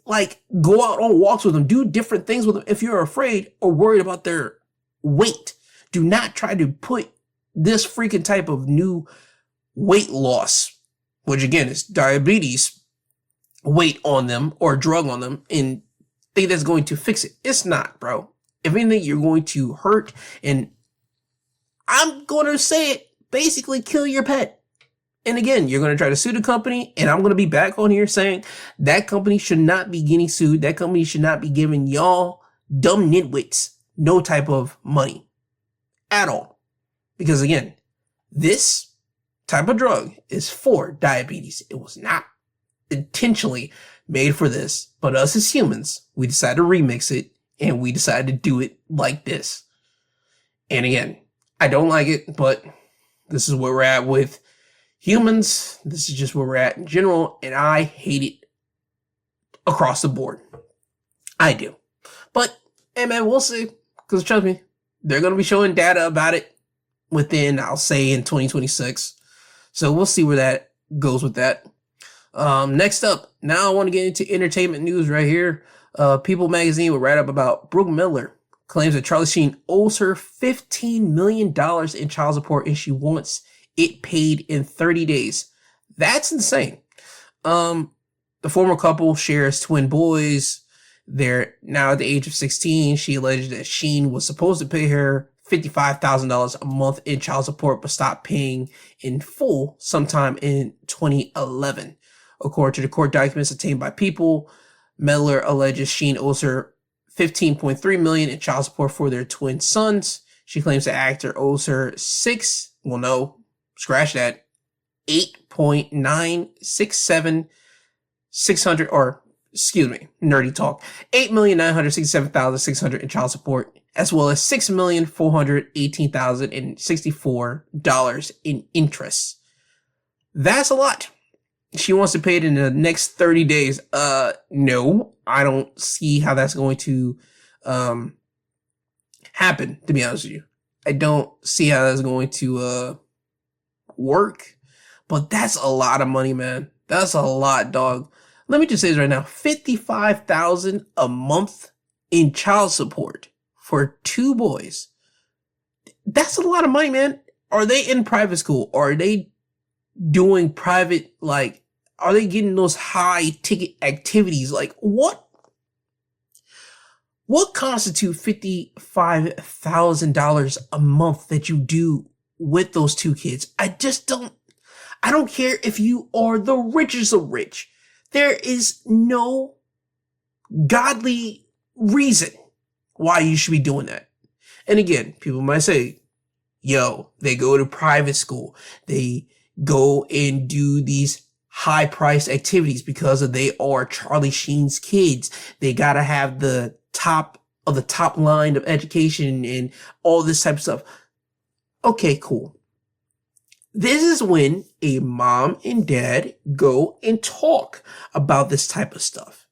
Like, go out on walks with them, do different things with them. If you're afraid or worried about their weight, do not try to put this freaking type of new weight loss, which again is diabetes, weight on them or drug on them, and think that's going to fix it. It's not, bro. If anything, you're going to hurt, and I'm going to say it, basically kill your pet. And again, you're going to try to sue the company, and I'm going to be back on here saying that company should not be getting sued. That company should not be giving y'all dumb nitwits no type of money at all. Because again, this type of drug is for diabetes. It was not intentionally made for this, but us as humans, we decided to remix it, and we decided to do it like this. And again, I don't like it, but this is where we're at with humans. This is just where we're at in general, and I hate it across the board. I do. But, hey man, we'll see. Because trust me, they're going to be showing data about it within, I'll say, in 2026. So we'll see where that goes with that. Next up, now I want to get into entertainment news right here. People magazine will write up about Brooke Miller claims that Charlie Sheen owes her $15 million in child support and she wants it paid in 30 days. That's insane. The former couple shares twin boys. They're now at the age of 16. She alleged that Sheen was supposed to pay her $55,000 a month in child support, but stopped paying in full sometime in 2011. According to the court documents obtained by People, Miller alleges Sheen owes her $15.3 million in child support for their twin sons. She claims the actor owes her $8,967,600 in child support, as well as $6,418,064 in interest. That's a lot. She wants to pay it in the next 30 days. No, I don't see how that's going to happen, to be honest with you. I don't see how that's going to work. But that's a lot of money, man. That's a lot, dog. Let me just say this right now. $55,000 a month in child support for two boys. That's a lot of money, man. Are they in private school? Are they doing private, like, are they getting those high ticket activities? Like, what constitutes $55,000 a month that you do with those two kids? I don't care if you are the richest of rich. There is no godly reason why you should be doing that. And again, people might say, yo, they go to private school. They go and do these high priced activities because they are Charlie Sheen's kids. They gotta have the top of the top line of education and all this type of stuff. Okay, cool. This is when a mom and dad go and talk about this type of stuff.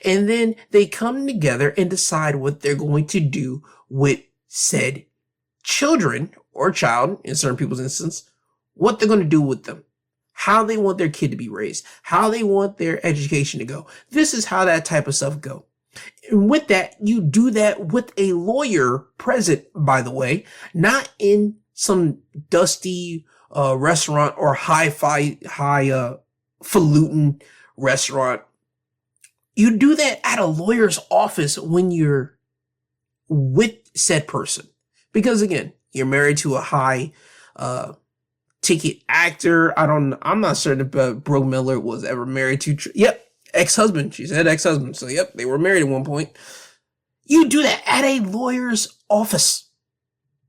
And then they come together and decide what they're going to do with said children or child, in certain people's instance, what they're going to do with them, how they want their kid to be raised, how they want their education to go. This is how that type of stuff go. And with that, you do that with a lawyer present, by the way, not in some dusty restaurant or highfalutin restaurant. You do that at a lawyer's office when you're with said person. Because again, you're married to a high ticket actor. I'm not certain if Brooke Miller was ever married to, ex-husband. She said ex-husband. So yep, they were married at one point. You do that at a lawyer's office.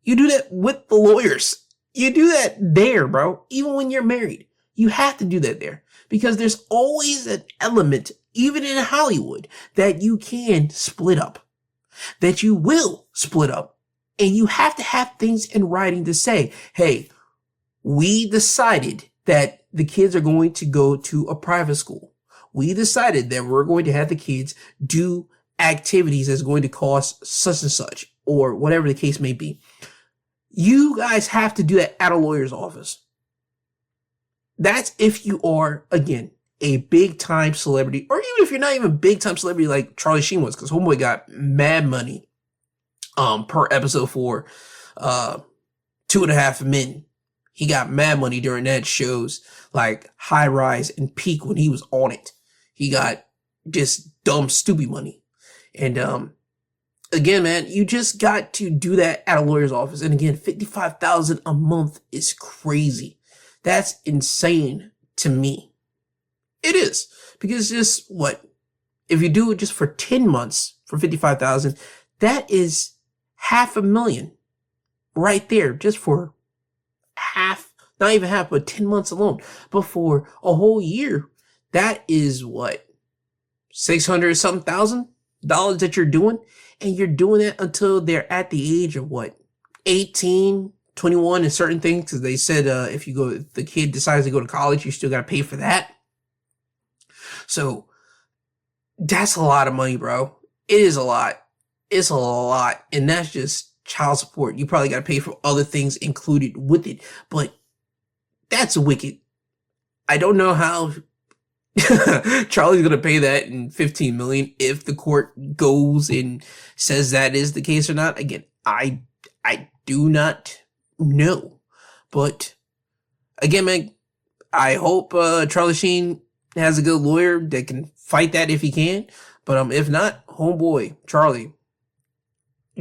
You do that with the lawyers. You do that there, bro. Even when you're married, you have to do that there because there's always an element, even in Hollywood, that you can split up, that you will split up. And you have to have things in writing to say, hey, we decided that the kids are going to go to a private school. We decided that we're going to have the kids do activities that's going to cost such and such, or whatever the case may be. You guys have to do that at a lawyer's office. That's if you are, again, a big time celebrity, or even if you're not even a big time celebrity like Charlie Sheen was, because homeboy got mad money per episode for 2.5 Men. He got mad money during that shows like High Rise and Peak when he was on it. He got just dumb, stupid money. And again, man, you just got to do that at a lawyer's office. And again, $55,000 a month is crazy. That's insane to me. It is, because just what, if you do it just for 10 months for 55,000, that is $500,000 right there, just for half, not even half, but 10 months alone. But for a whole year, that is what, 600 something thousand dollars that you're doing. And you're doing it until they're at the age of what, 18, 21 and certain things. Because they said, if the kid decides to go to college, you still got to pay for that. So that's a lot of money, bro. It is a lot. It's a lot. And that's just child support. You probably got to pay for other things included with it. But that's wicked. I don't know how Charlie's going to pay that in $15 million if the court goes and says that is the case or not. Again, I do not know. But again, man, I hope Charlie Sheen has a good lawyer that can fight that if he can. But if not, homeboy, Charlie,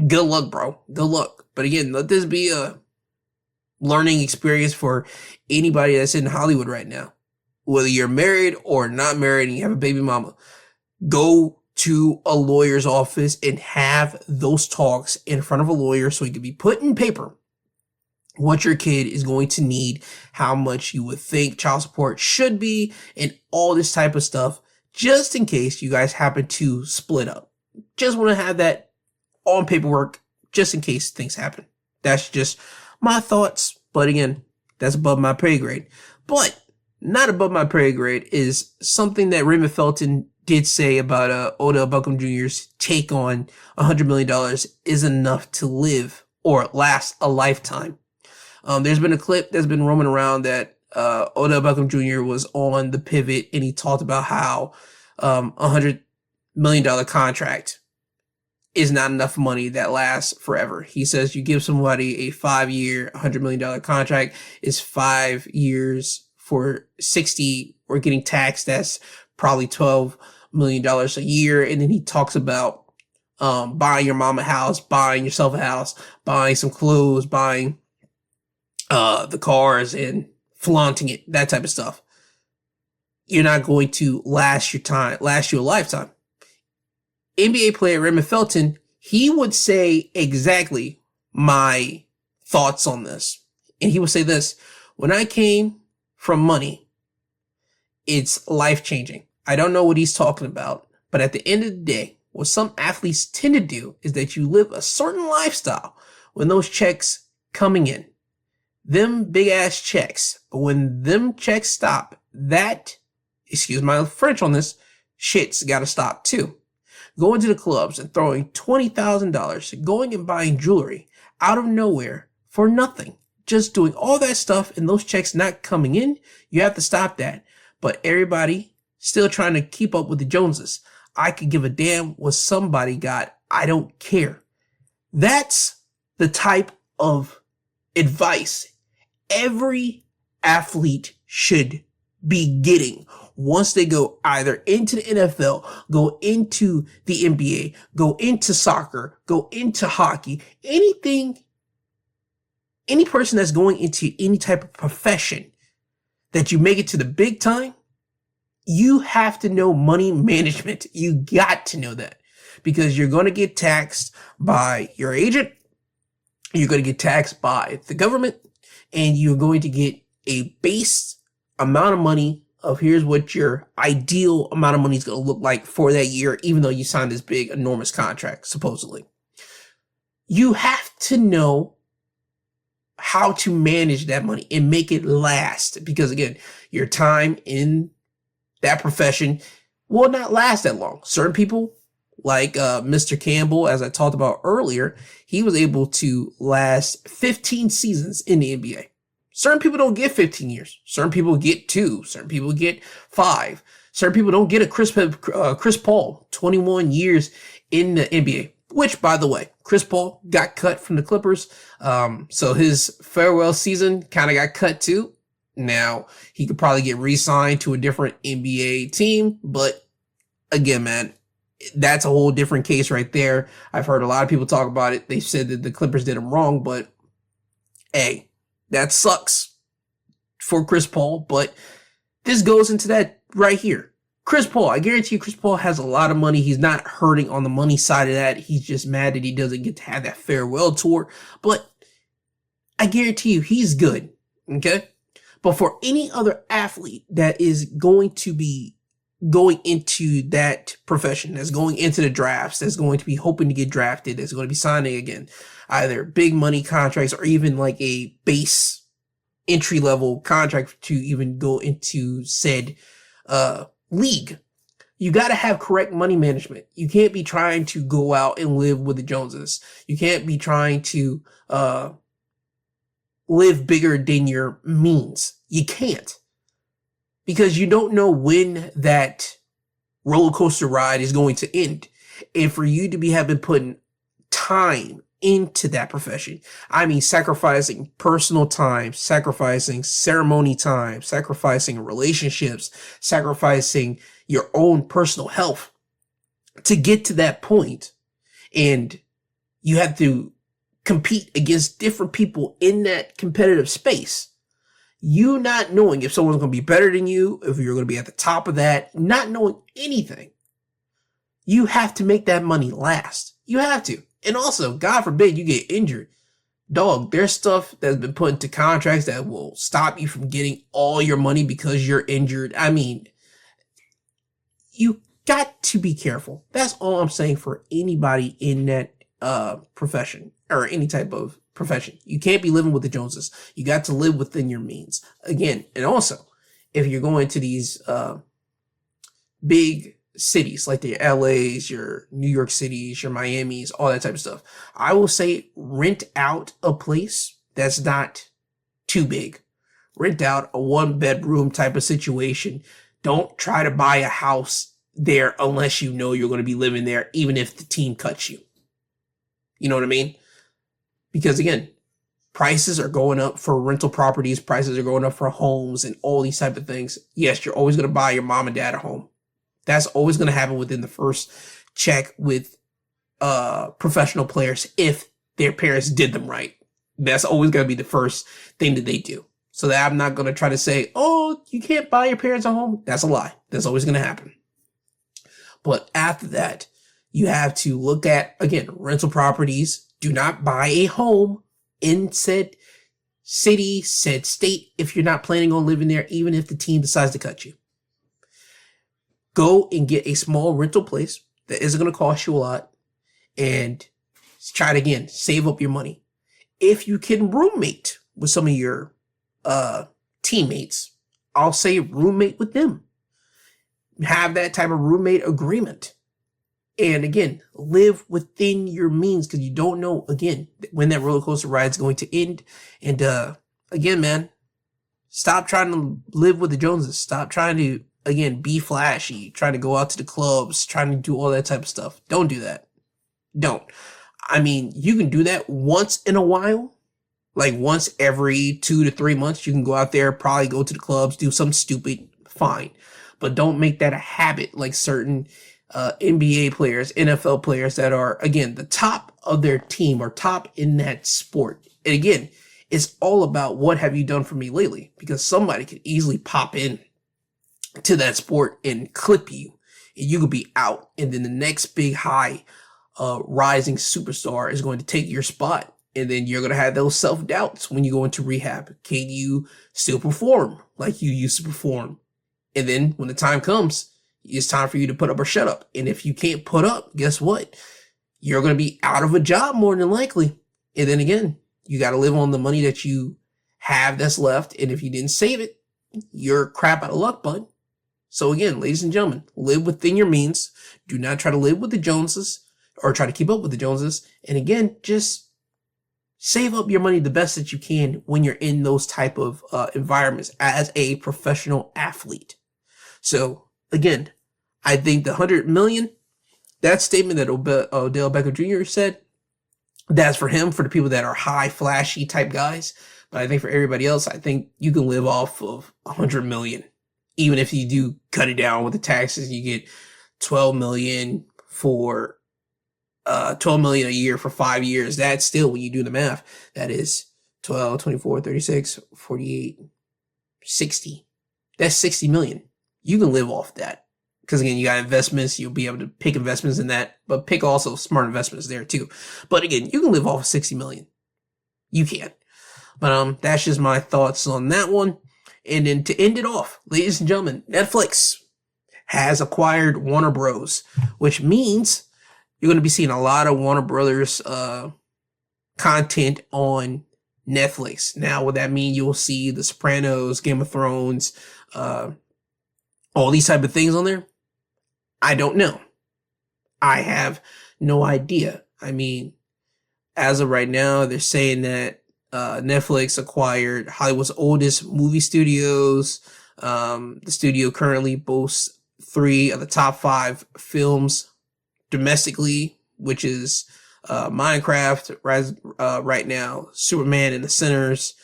good luck, bro. Good luck. But again, let this be a learning experience for anybody that's in Hollywood right now. Whether you're married or not married and you have a baby mama, go to a lawyer's office and have those talks in front of a lawyer so you can be put in paper what your kid is going to need, how much you would think child support should be, and all this type of stuff, just in case you guys happen to split up. Just want to have that on paperwork, just in case things happen. That's just my thoughts. But again, that's above my pay grade. But not above my pay grade is something that Raymond Felton did say about Odell Beckham Jr.'s take on $100 million is enough to live or last a lifetime. There's been a clip that's been roaming around that Odell Beckham Jr. was on the pivot and he talked about how $100 million contract is not enough money that lasts forever. He says you give somebody a 5-year, $100 million contract is 5 years for 60 or getting taxed. That's probably $12 million a year. And then he talks about buying your mom a house, buying yourself a house, buying some clothes, buying the cars and flaunting it, that type of stuff. You're not going to last you a lifetime. NBA player Raymond Felton, he would say exactly my thoughts on this. And he would say this: when I came from money, it's life-changing. I don't know what he's talking about, but at the end of the day, what some athletes tend to do is that you live a certain lifestyle when those checks coming in. Them big ass checks. But when them checks stop, that, excuse my French on this, shit's gotta stop too. Going to the clubs and throwing $20,000, going and buying jewelry out of nowhere for nothing. Just doing all that stuff and those checks not coming in, you have to stop that. But everybody still trying to keep up with the Joneses. I could give a damn what somebody got. I don't care. That's the type of advice every athlete should be getting once they go either into the NFL, go into the NBA, go into soccer, go into hockey, anything, any person that's going into any type of profession that you make it to the big time, you have to know money management. You got to know that because you're going to get taxed by your agent. You're going to get taxed by the government. And you're going to get a base amount of money of here's what your ideal amount of money is going to look like for that year, even though you signed this big, enormous contract, supposedly. You have to know how to manage that money and make it last. Because again, your time in that profession will not last that long. Certain people, like Mr. Campbell, as I talked about earlier, he was able to last 15 seasons in the NBA. Certain people don't get 15 years. Certain people get 2. Certain people get 5. Certain people don't get a Chris Paul, 21 years in the NBA. Which, by the way, Chris Paul got cut from the Clippers. So his farewell season kind of got cut too. Now, he could probably get re-signed to a different NBA team. But again, man, that's a whole different case right there. I've heard a lot of people talk about it. They said that the Clippers did him wrong, but hey, that sucks for Chris Paul. But this goes into that right here. Chris Paul, I guarantee you Chris Paul has a lot of money. He's not hurting on the money side of that. He's just mad that he doesn't get to have that farewell tour. But I guarantee you he's good. Okay? But for any other athlete that is going to be going into that profession, that's going into the drafts, that's going to be hoping to get drafted, that's going to be signing again, either big money contracts or even like a base entry level contract to even go into said league, you got to have correct money management. You can't be trying to go out and live with the Joneses. You can't be trying to live bigger than your means. You can't, because you don't know when that roller coaster ride is going to end. And for you to have been putting time into that profession, I mean, sacrificing personal time, sacrificing ceremony time, sacrificing relationships, sacrificing your own personal health to get to that point. And you have to compete against different people in that competitive space. You not knowing if someone's going to be better than you, if you're going to be at the top of that, not knowing anything. You have to make that money last. You have to. And also, God forbid you get injured. Dog, there's stuff that's been put into contracts that will stop you from getting all your money because you're injured. I mean, you got to be careful. That's all I'm saying for anybody in that profession or any type of profession. You can't be living with the Joneses. You got to live within your means. Again, and also, if you're going to these big cities like the LAs, your New York cities, your Miamis, all that type of stuff, I will say rent out a place that's not too big. Rent out a 1-bedroom type of situation. Don't try to buy a house there unless you know you're going to be living there, even if the team cuts you. You know what I mean? Because again, prices are going up for rental properties. Prices are going up for homes and all these type of things. Yes, you're always going to buy your mom and dad a home. That's always going to happen within the first check with professional players if their parents did them right. That's always going to be the first thing that they do. So that I'm not going to try to say, oh, you can't buy your parents a home. That's a lie. That's always going to happen. But after that, you have to look at, again, rental properties. Do not buy a home in said city, said state, if you're not planning on living there, even if the team decides to cut you. Go and get a small rental place that isn't going to cost you a lot and try to, again, save up your money. If you can roommate with some of your teammates, I'll say roommate with them. Have that type of roommate agreement. And again, live within your means, because you don't know, again, when that roller coaster ride is going to end. And again, man, stop trying to live with the Joneses. Stop trying to, again, be flashy, trying to go out to the clubs, trying to do all that type of stuff. Don't do that. Don't. I mean, you can do that once in a while. Like once every 2 to 3 months, you can go out there, probably go to the clubs, do something stupid, fine. But don't make that a habit like certain NBA players, NFL players that are, again, the top of their team or top in that sport. And again, it's all about what have you done for me lately? Because somebody could easily pop in to that sport and clip you, and you could be out. And then the next big high rising superstar is going to take your spot. And then you're going to have those self-doubts when you go into rehab. Can you still perform like you used to perform? And then when the time comes, it's time for you to put up or shut up. And if you can't put up, guess what? You're going to be out of a job more than likely. And then again, you got to live on the money that you have that's left. And if you didn't save it, you're crap out of luck, bud. So again, ladies and gentlemen, live within your means. Do not try to live with the Joneses or try to keep up with the Joneses. And again, just save up your money the best that you can when you're in those type of environments as a professional athlete. So again, I think the 100 million, that statement that Odell Beckham Jr. said, that's for him, for the people that are high, flashy type guys. But I think for everybody else, I think you can live off of 100 million. Even if you do cut it down with the taxes, you get 12 million, for 12 million a year for 5 years. That's still, when you do the math, that is 12, 24, 36, 48, 60. That's 60 million. You can live off that. Because again, you got investments, you'll be able to pick investments in that, but pick also smart investments there too. But again, you can live off of 60 million. You can. But that's just my thoughts on that one. And then to end it off, ladies and gentlemen, Netflix has acquired Warner Bros., which means you're going to be seeing a lot of Warner Brothers content on Netflix. Now, would that mean you'll see The Sopranos, Game of Thrones, all these type of things on there? I don't know. I have no idea. I mean, as of right now, they're saying that Netflix acquired Hollywood's oldest movie studios. The studio currently boasts 3 of the top 5 films domestically, which is Minecraft right now, Superman and the Sinners.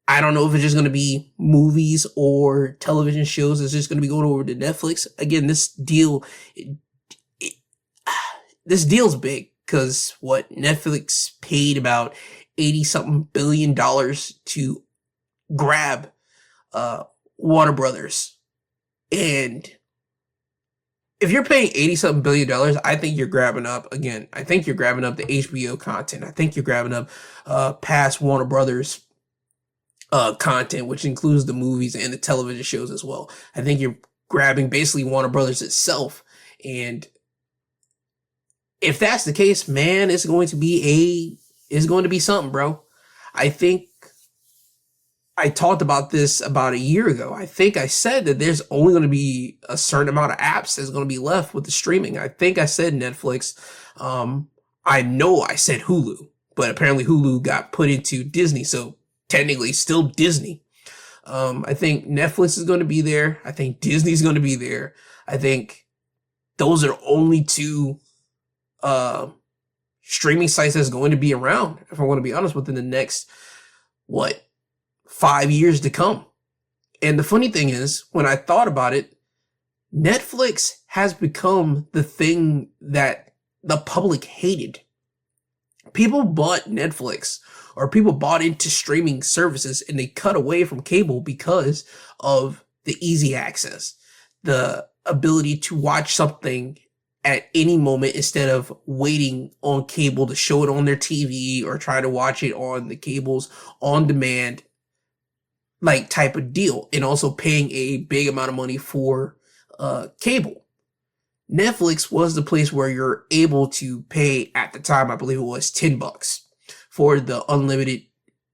I don't know if it's just going to be movies or television shows. It's just going to be going over to Netflix. Again, this deal's big because Netflix paid about 80-something billion dollars to grab Warner Brothers. And if you're paying 80-something billion dollars, I think you're grabbing up the HBO content. I think you're grabbing up past Warner Brothers content, which includes the movies and the television shows as well. I think you're grabbing basically Warner Brothers itself. And if that's the case, man, it's going to be something, bro. I think I talked about this about a year ago. I think I said that there's only going to be a certain amount of apps that's going to be left with the streaming. I think I said Netflix. I know I said Hulu, but apparently Hulu got put into Disney. So technically still Disney. I think Netflix is going to be there. I think Disney's going to be there. I think those are only 2 streaming sites that's going to be around, if I want to be honest, within the next 5 years to come. And the funny thing is, when I thought about it, Netflix has become the thing that the public hated. People bought Netflix, or people bought into streaming services, and they cut away from cable because of the easy access, the ability to watch something at any moment instead of waiting on cable to show it on their TV or try to watch it on the cable's on demand type of deal, and also paying a big amount of money for cable. Netflix was the place where you're able to pay, at the time, I believe it was $10 for the unlimited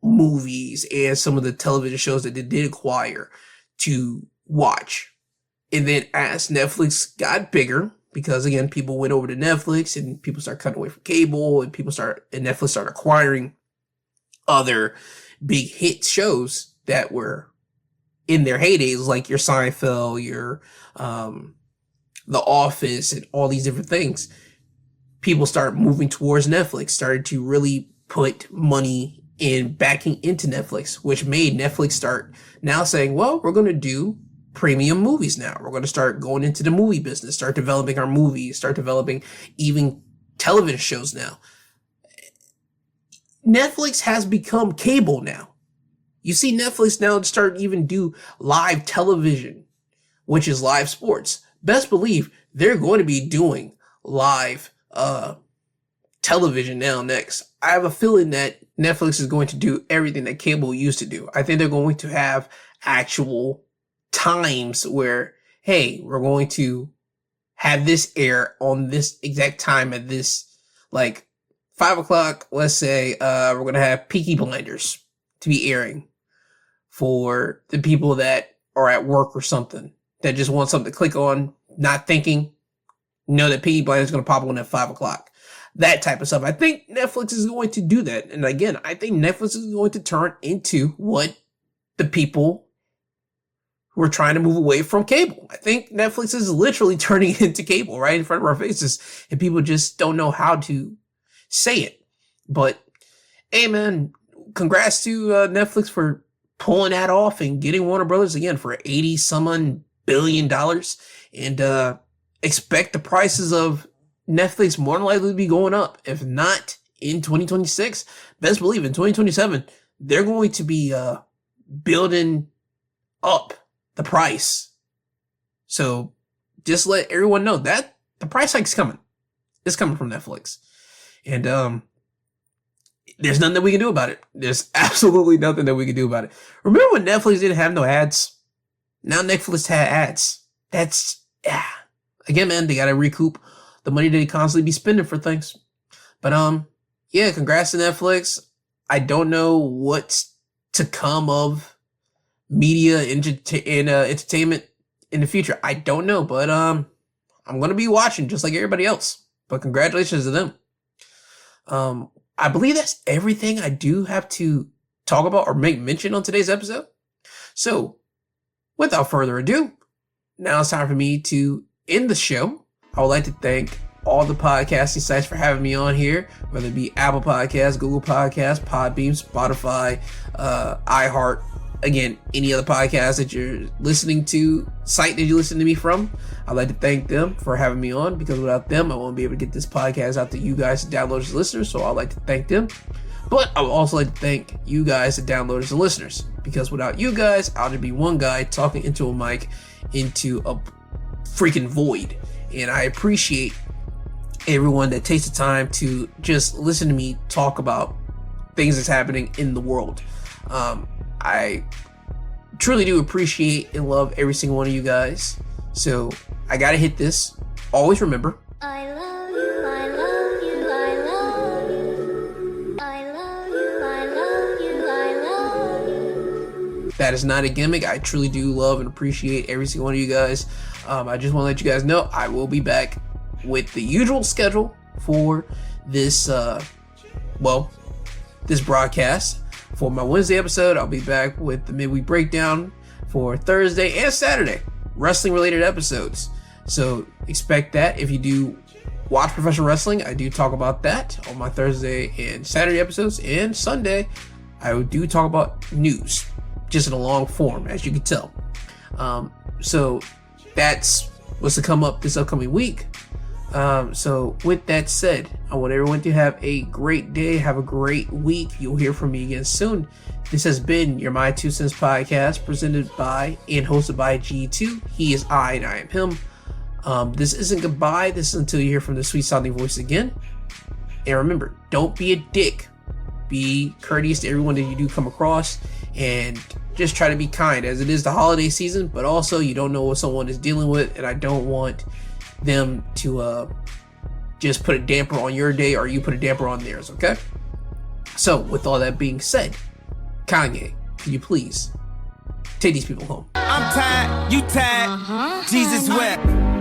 movies and some of the television shows that they did acquire to watch. And then as Netflix got bigger, because again, people went over to Netflix and people started cutting away from cable, and Netflix started acquiring other big hit shows that were in their heydays, like your Seinfeld, your The Office, and all these different things. People started moving towards Netflix, started to really put money in backing into Netflix, which made Netflix start now saying, well, we're going to do premium movies now. We're going to start going into the movie business, start developing our movies, start developing even television shows now. Netflix has become cable now. You see Netflix now start even do live television, which is live sports. Best believe they're going to be doing live television now next. I have a feeling that Netflix is going to do everything that cable used to do. I think they're going to have actual times where, hey, we're going to have this air on this exact time at this, 5 o'clock, let's say, we're going to have Peaky Blinders to be airing for the people that are at work or something, that just want something to click on, not thinking, know that Peaky Blinders is going to pop on at 5 o'clock. That type of stuff. I think Netflix is going to do that. And again, I think Netflix is going to turn into what the people who are trying to move away from cable. I think Netflix is literally turning into cable right in front of our faces, and people just don't know how to say it. But hey, man, congrats to Netflix for pulling that off and getting Warner Brothers again for $80-some billion. And expect the prices of Netflix more than likely to be going up. If not in 2026, best believe in 2027, they're going to be building up the price. So just let everyone know that the price hike's coming. It's coming from Netflix. And there's nothing that we can do about it. There's absolutely nothing that we can do about it. Remember when Netflix didn't have no ads? Now Netflix had ads. Again, man, they gotta recoup the money that they constantly be spending for things. But yeah, congrats to Netflix. I don't know what's to come of media and entertainment in the future. I don't know, but I'm gonna be watching just like everybody else. But congratulations to them. I believe that's everything I do have to talk about or make mention on today's episode. So, without further ado, now it's time for me to end the show. I would like to thank all the podcasting sites for having me on here, whether it be Apple Podcasts, Google Podcasts, Podbeam, Spotify, iHeart. Again, any other podcast that you're listening to, site that you listen to me from, I'd like to thank them for having me on, because without them, I won't be able to get this podcast out to you guys, the downloaders and listeners. So I'd like to thank them. But I would also like to thank you guys, the downloaders and listeners, because without you guys, I'll just be one guy talking into a mic into a freaking void. And I appreciate everyone that takes the time to just listen to me talk about things that's happening in the world. I truly do appreciate and love every single one of you guys. So I gotta hit this. Always remember, I love you, I love you, I love you. I love you, I love you, I love you. that is not a gimmick. I truly do love and appreciate every single one of you guys. I just want to let you guys know I will be back with the usual schedule for this this broadcast. For my Wednesday episode, I'll be back with the midweek breakdown for Thursday and Saturday, wrestling related episodes. So expect that. If you do watch professional wrestling, I do talk about that on my Thursday and Saturday episodes. And Sunday, I do talk about news, just in a long form, as you can tell. So that's what's to come up this upcoming week. So with that said, I want everyone to have a great day, have a great week. You'll hear from me again soon. This has been your My 2 Cents podcast, presented by and hosted by G2. He is I and I am him. This isn't goodbye. This is until you hear from the sweet sounding voice again. And remember, don't be a dick. Be courteous to everyone that you do come across, and just try to be kind, as it is the holiday season, but also you don't know what someone is dealing with, and I don't want them to just put a damper on your day, or you put a damper on theirs, okay? So with all that being said, Kanye, can you please take these people home? I'm tired, you tired, Jesus wept.